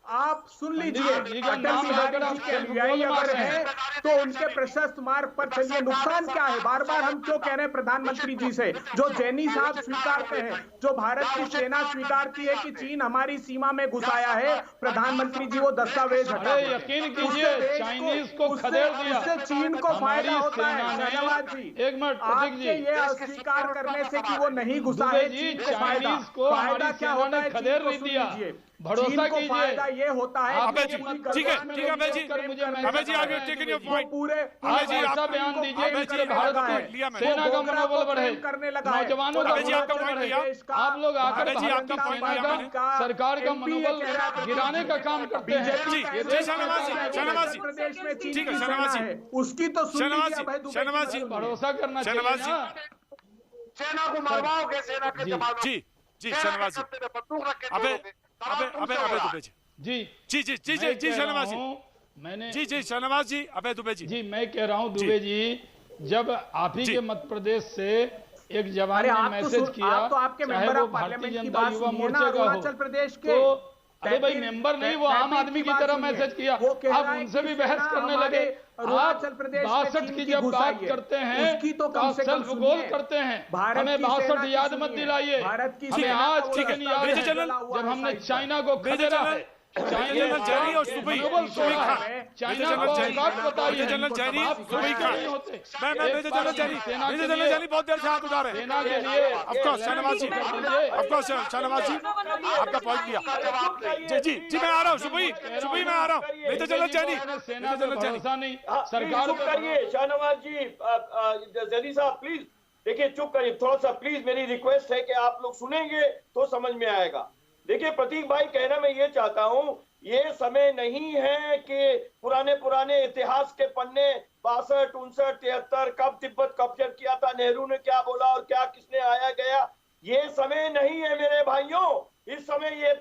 आप सुन लीजिए, जी का अटल नाम बिहारी लेकर जी आप के सेल्फ अनुयायी गोल मार अगर रहे हैं। है तो उनके प्रशस्त मार्ग पर चलिए। नुकसान क्या है? बार बार हम क्यों कह रहे हैं प्रधानमंत्री जी से, जो जैनी साहब स्वीकारते हैं, जो भारत की सेना स्वीकारती है कि चीन हमारी सीमा में घुस आया है, प्रधानमंत्री जी वो दस्तावेज हटा अरे देते हैं। यकीन कीजिए, चाइनीज को खदेड़ दिया। उससे चीन को फायदा हमारी होता है। सेना ने- शहनवाज जी, एक मिनट प्रतीक आपके जी, ये अस्वीकार करने से कि वो नहीं घुसा दुबे है, जी, चीन को फायदा, चाइनीज को फायदा हमारी क्या सेना होता ने है? खदेड़ चीन को नहीं सुन दिया। लीजिए। भरोसा चीन को कीजिए। फायदा ये होता है आप कि मुझे पूरी मत- ठीक है, गलवान ठीक है, अभय जी, कर मुझे अभय जी, आगे टेकन योर वो पॉइंट। पूरे अभय जी, ऐसा आप- बयान दीजिए अभय कि जी, भारत आपका की point लिया मैंने। सेना का मनोबल बढ़े, करने लगा है। नौजवानों का अभय जी, आपका मनोबल point बढ़े। लिया। आप लोग आकर अभय जी, भारत आपका की point सेना लिया का मैंने। सरकार का मनोबल गिराने का काम करते हैं। जी, ये जी, देश शाहनवाज जी, सरकार है। शाहनवाज जी, प्रदेश में चीन ठीक है, की शाहनवाज सेना जी। है, उसकी तो सुन शाहनवाज लीजिए जी, अभय दुबे शाहनवाज की जी, सुनिए। भरोसा करना चाहिए शाहनवाज जी। ना। सेना को मरवाओगे, सेना के जवानों जी जी शाहनवाज जी, बंदूक रख के अबे छोड़ोगे। अबे अबे अबे दुबे जी, जी जी जी जी जी मैं जी कह शाहनवाज रहा जी, हूं, मैंने जी जी शाहनवाज जी, अबे दुबे जी, जी मैं कह रहा हूं दुबे जी, जब आप ही जी। के मध्य प्रदेश से एक जवान अरे ने आप तो मैसेज किया, आप तो आपके चाहे मेंबर वो ऑफ भारतीय पार्लियामेंट की जनता बात युवा सुनिए ना, मोर्चे का हो, अरुणाचल प्रदेश के तो अरे भाई तहसील- मेंबर नहीं, वो आम तहसील आदमी की बात तरह सुनिए। मैसेज किया। वो कह आप रहा है उनसे कि भी बहस सेना करने हमारे लगे। अरुणाचल आप प्रदेश में 62 चीन की की जब घुसाई बात है, करते हैं उसकी तो तो कम आप से कम सेल्फ सुनिए। गोल करते हैं। भारत हमें की 62 सेना की याद सुनिए। मत दिलाइए। भारत की हमें सेना आज का के वो दिन याद मेजर है जनरल जब हमने साइड चाइना को मेजर खदेड़ा जनरल- है। मेजर जनरल जैनी और सुबई, मनोबल सुबई तोड़ा खान, है। मेजर चाइना जनरल को जैनी, औकात बताइए। मेजर जनरल जैनी, आप सुबई खड़े खान, नहीं होते। मैं एक मेजर जनरल बार जैनी, सेना के मेजर जनरल लिए- जैनी बहुत देर से हाथ उठा रहे हैं। सेना के लिए ऑफकोर्स शाहनवाज जी, कर दीजिए। ऑफकोर्स शाहनवाज जी, आपका पॉइंट लिया। जी जी जी, मैं आ रहा हूँ सुबई, सुबई मैं आ रहा हूँ। मेजर जनरल जैनी, सेना मेजर पर जनरल जैनी, भरोसा नहीं, सरकार सरकार पे करिए। शाहनवाज जी, जैनी साहब प्लीज देखिए, चुप करिए थोड़ा सा प्लीज। मेरी रिक्वेस्ट है कि आप लोग सुनेंगे तो समझ में आएगा। देखिए प्रतीक भाई, कहना मैं ये चाहता हूं, ये समय नहीं है कि पुराने पुराने इतिहास के पन्ने 62, 59, 73 कब तिब्बत कैप्चर किया था, नेहरू ने क्या बोला और क्या किसने आया गया, ये समय नहीं है मेरे भाइयों। इस समय ये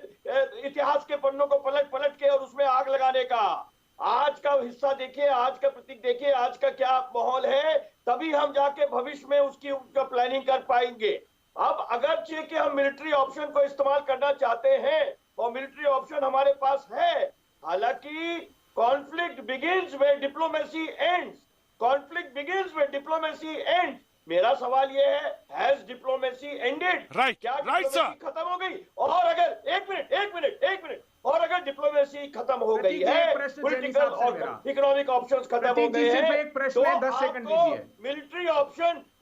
इतिहास के पन्नों को पलट पलट के और उसमें आग लगाने का। आज का हिस्सा देखिए, आज का प्रतीक देखिए, आज का क्या माहौल है, तभी हम जाके भविष्य में उसकी प्लानिंग कर पाएंगे। अब अगर कि हम मिलिट्री ऑप्शन को इस्तेमाल करना चाहते हैं और मिलिट्री ऑप्शन हमारे पास है, हालांकि conflict begins where diplomacy ends, conflict begins where diplomacy ends. मेरा सवाल यह है, हैज डिप्लोमेसी एंडेड? राइट, क्या राइट सर, डिप्लोमेसी खत्म हो गई? और अगर एक मिनट, और अगर डिप्लोमेसी खत्म हो गई प्रतीक जी, है, एक प्रश्न जैनी पॉलिटिकल साहब से और मेरा। इकोनॉमिक ऑप्शंस खत्म हो प्रतीक जी, गए सिर्फ हैं, एक प्रश्न है, 10 सेकंड आपको दीजिए।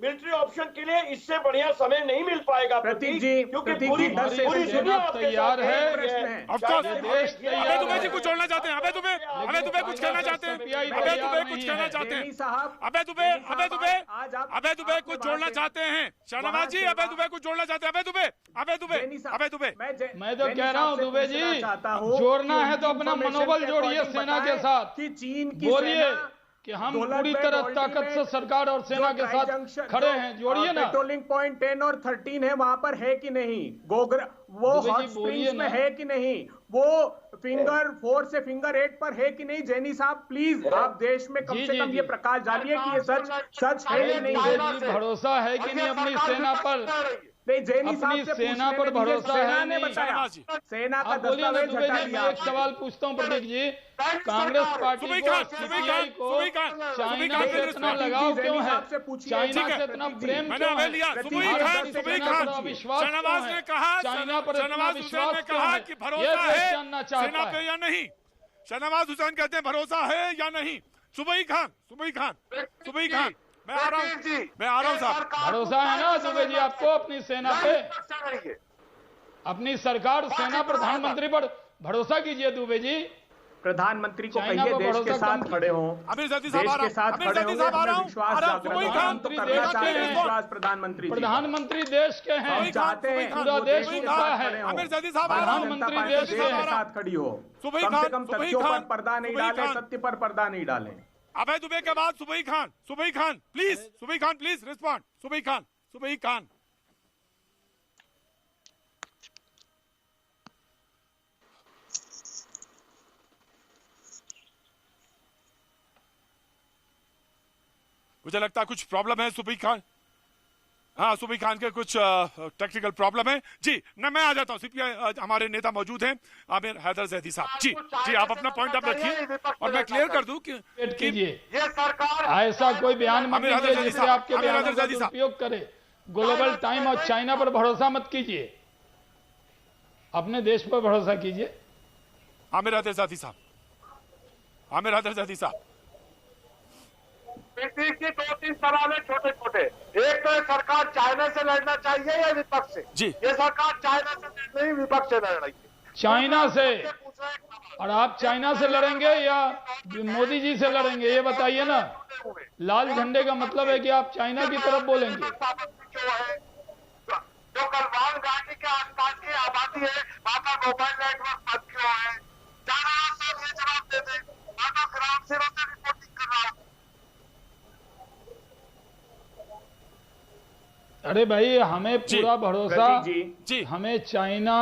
मिलिट्री ऑप्शन के लिए इससे बढ़िया समय नहीं मिल पाएगा प्रतीक जी, क्योंकि प्रतीक पूरी जी, 10 पूरी सेकंड दुनिया देना आपके तैयार साथ है। प्रश्न है। ऑफकोर्स। देश तैयार अबे दुबे है। जी कुछ जोड़ना चाहते हैं, अबे दुबे कुछ कहना चाहते हैं, अबे दुबे कुछ कहना चाहते हैं, जैनी साहब, अबे दुबे जैनी साहब, आज आप- अबे दुबे आपने कुछ वहां जोड़ना से- चाहते हैं शाहनवाज जी, वहां से अबे दुबे कुछ जोड़ना चाहते हैं, अबे दुबे जैनी साहब, अबे दुबे मैं तो कह रहा हूं दुबे जी, जोड़ना जोड़ना है तो अपना मनोबल जोड़िए सेना के साथ। कि चीन की बोलिए सेना कि हम डॉलर पूरी पे तरह गोल्डी ताकत में से सरकार और सेना के साथ जंक्शन- खड़े जो, हैं। जोड़िए ना। पेट्रोलिंग पॉइंट 10 और 13 है, वहां पर है कि नहीं? गोगरा वो दुबे जी, हॉट बोलिए स्प्रिंग्स में ना। है कि नहीं? वो फिंगर 4 से फिंगर 8 पर है कि नहीं? जैनी साहब प्लीज, आप देश में कम जी, से जी, कम जी। ये प्रकाश डालिए कि ये सच है अरे कि नहीं दुबे है। जी, भरोसा है कि नहीं अपनी सेना पर? नहीं, जैनी अपनी साहब से सेना पूछने पर में दीजिए, भरोसा सेना है ने नहीं। बताया, शाहनवाज जी। सेना का आप बोलिए ना दस्तावेज दुबे हटा जी, दिया मैं एक आपने। सवाल पूछता हूँ प्रतीक जी, कांग्रेस पार्टी सुबई को, खान, सीपीआई को सुबई खान, चाइना सुबई से खान, इतना प्रतीक जी, लगाव जैनी क्यों है? साहब से पूछिए। चाइना ठीक है, से इतना प्रेम मैंने क्यों अबे है? लिया, प्रतीक सुबई जी, खान, सेना सुबई पर खान, अविश्वास क्यों शाहनवाज है? ने कहा, चाइना पर इतना शाहनवाज हुसैन विश्वास ने क्यों कहा है? कि ये भरोसा देश है जानना चाहता सेना पे है। या नहीं। शाहनवाज हुसैन कहते हैं भरोसा है या नहीं। सुबई खान, मैं आ रहा हूँ साहब। भरोसा है ना दुबे जी आपको अपनी सेना पे? अपनी सरकार, सेना, प्रधानमंत्री पर भरोसा कीजिए दुबे जी। प्रधानमंत्री को चाइना कहिए पर देश के भरोसा साथ कम खड़े हों, अमीर जैदी देश साहब आ रहा के हूँ, साथ अमीर खड़े जैदी होंगे, साहब आ रहा हमें हूँ, विश्वास आ रहा हूँ, जागृत सुबई होगा। खान, हम तो देश करना के चाहते हैं हैं। विश्वास प्रधानमंत्री जी का। प्रधानमंत्री देश के हैं। हम चाहते हैं सुबई कि पूरा वो देश के उनका साथ है। खड़े हों। अमीर जैदी साहब आ रहा हूँ, प्रधानमंत्री प्रधानमंत्री देश देश के के हैं। साथ खड़ी हो, सुबई कम से खान, कम सुबई तथ्यों पर खान, पर्दा नहीं सुबई डालें, खान। सत्य पर पर्दा नहीं डालें। अभय दुबे के बाद सुबई खान प्लीज रिस्पॉन्ड। सुबई खान मुझे लगता है कुछ प्रॉब्लम है सुबई खान। हाँ, सुबी खान के कुछ टेक्निकल प्रॉब्लम है जी। न मैं आ जाता हूँ, सीपीआई हमारे नेता मौजूद हैं, आमिर हैदर जैदी साहब। जी जी, आप अपना पॉइंट आप रखिए और मैं क्लियर कर दूं कि ये सरकार ऐसा कोई बयान मत कीजिए जिससे आपके बयानों का दुरुपयोग करे। ग्लोबल टाइम और चाइना पर भरोसा मत कीजिए, अपने देश पर भरोसा कीजिए। आमिर हैदर जैदी साहब, आमिर हैदर जैदी साहब, के 2-3 सवाल है छोटे छोटे। एक तो सरकार चाइना से लड़ना चाहिए या विपक्ष से? जी, ये सरकार चाइना से नहीं विपक्ष से लड़ रही है। चाइना से, और आप चाइना से लड़ेंगे या मोदी जी से लड़ेंगे ये बताइए ना। लाल झंडे का मतलब है कि आप चाइना की तरफ बोलेंगे। जो गलवान घाटी के आसपास की आबादी है वहाँ का मोबाइल नेटवर्क बंद क्यों है? सब ये जवाब दे दें। ग्राउंड जीरो से रिपोर्टिंग कर रहा हूँ। अरे भाई, हमें पूरा भरोसा, हमें चाइना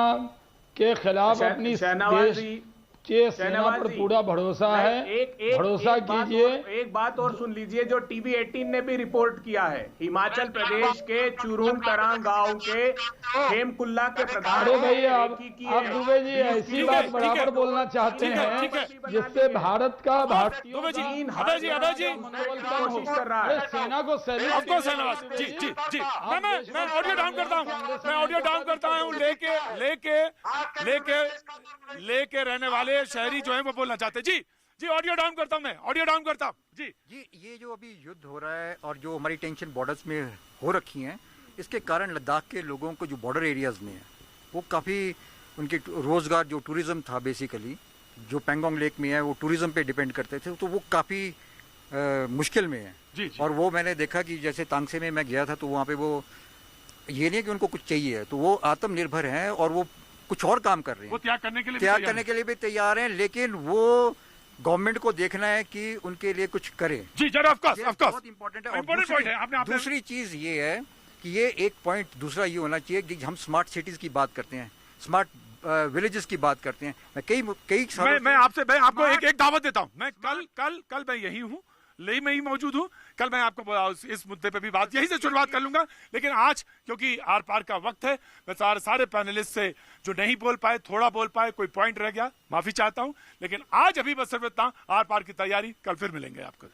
के खिलाफ अपनी देश के सेना पर पूरा भरोसा है। भरोसा कीजिए। एक बात और सुन लीजिए, जो टीवी 18 ने भी रिपोर्ट किया है, हिमाचल प्रदेश के चुरूम तरांग गांव के हेमकुल्ला के प्रधान। अरे भाई, आप दुबे जी ऐसी बात बराबर बोलना चाहते हैं जिससे भारत का कोशिश कर रहा है सेना को जी जी जी। मैं ऑडियो डाउन करता हूँ, मैं ऑडियो डाउन करता हूँ। लेके रहने वाले शहरी जो है वो बोलना चाहते हैं। जी जी, ऑडियो डाउन करता हूं, मैं ऑडियो डाउन करता हूं। जी जी, ये जो अभी युद्ध हो रहा है और जो हमारी टेंशन बॉर्डर्स में हो रखी हैं, इसके कारण लद्दाख के लोगों को जो बॉर्डर एरियाज में है वो काफ़ी उनके रोजगार, जो टूरिज्म था बेसिकली, जो पेंगोंग लेक में है वो टूरिज्म पे डिपेंड करते थे, तो वो काफ़ी मुश्किल में है। जी जी। और वो मैंने देखा कि जैसे तांगसे में मैं गया था तो वहाँ पे वो ये नहीं कि उनको कुछ चाहिए है, तो वो आत्मनिर्भर हैं और वो कुछ और काम कर रहे हैं, वो त्याग करने के लिए भी तैयार हैं, लेकिन वो गवर्नमेंट को देखना है कि उनके लिए कुछ करे। जी जरा, ऑफ कोर्स बहुत इंपॉर्टेंट है। दूसरी चीज ये है कि ये एक पॉइंट दूसरा ये होना चाहिए कि हम स्मार्ट सिटीज की बात करते हैं, स्मार्ट विलेजेस की बात करते हैं। मैं आपको एक दावत देता हूँ। मैं कल मैं यही हूँ, लेह में ही मौजूद हूँ। कल मैं आपको इस मुद्दे पे भी बात यहीं से शुरुआत कर लूंगा, लेकिन आज क्योंकि आर पार का वक्त है, मैं सारे पैनलिस्ट से जो नहीं बोल पाए, थोड़ा बोल पाए, कोई पॉइंट रह गया, माफी चाहता हूं। लेकिन आज अभी बस सिर्फ इतना। आर पार की तैयारी, कल फिर मिलेंगे आपको।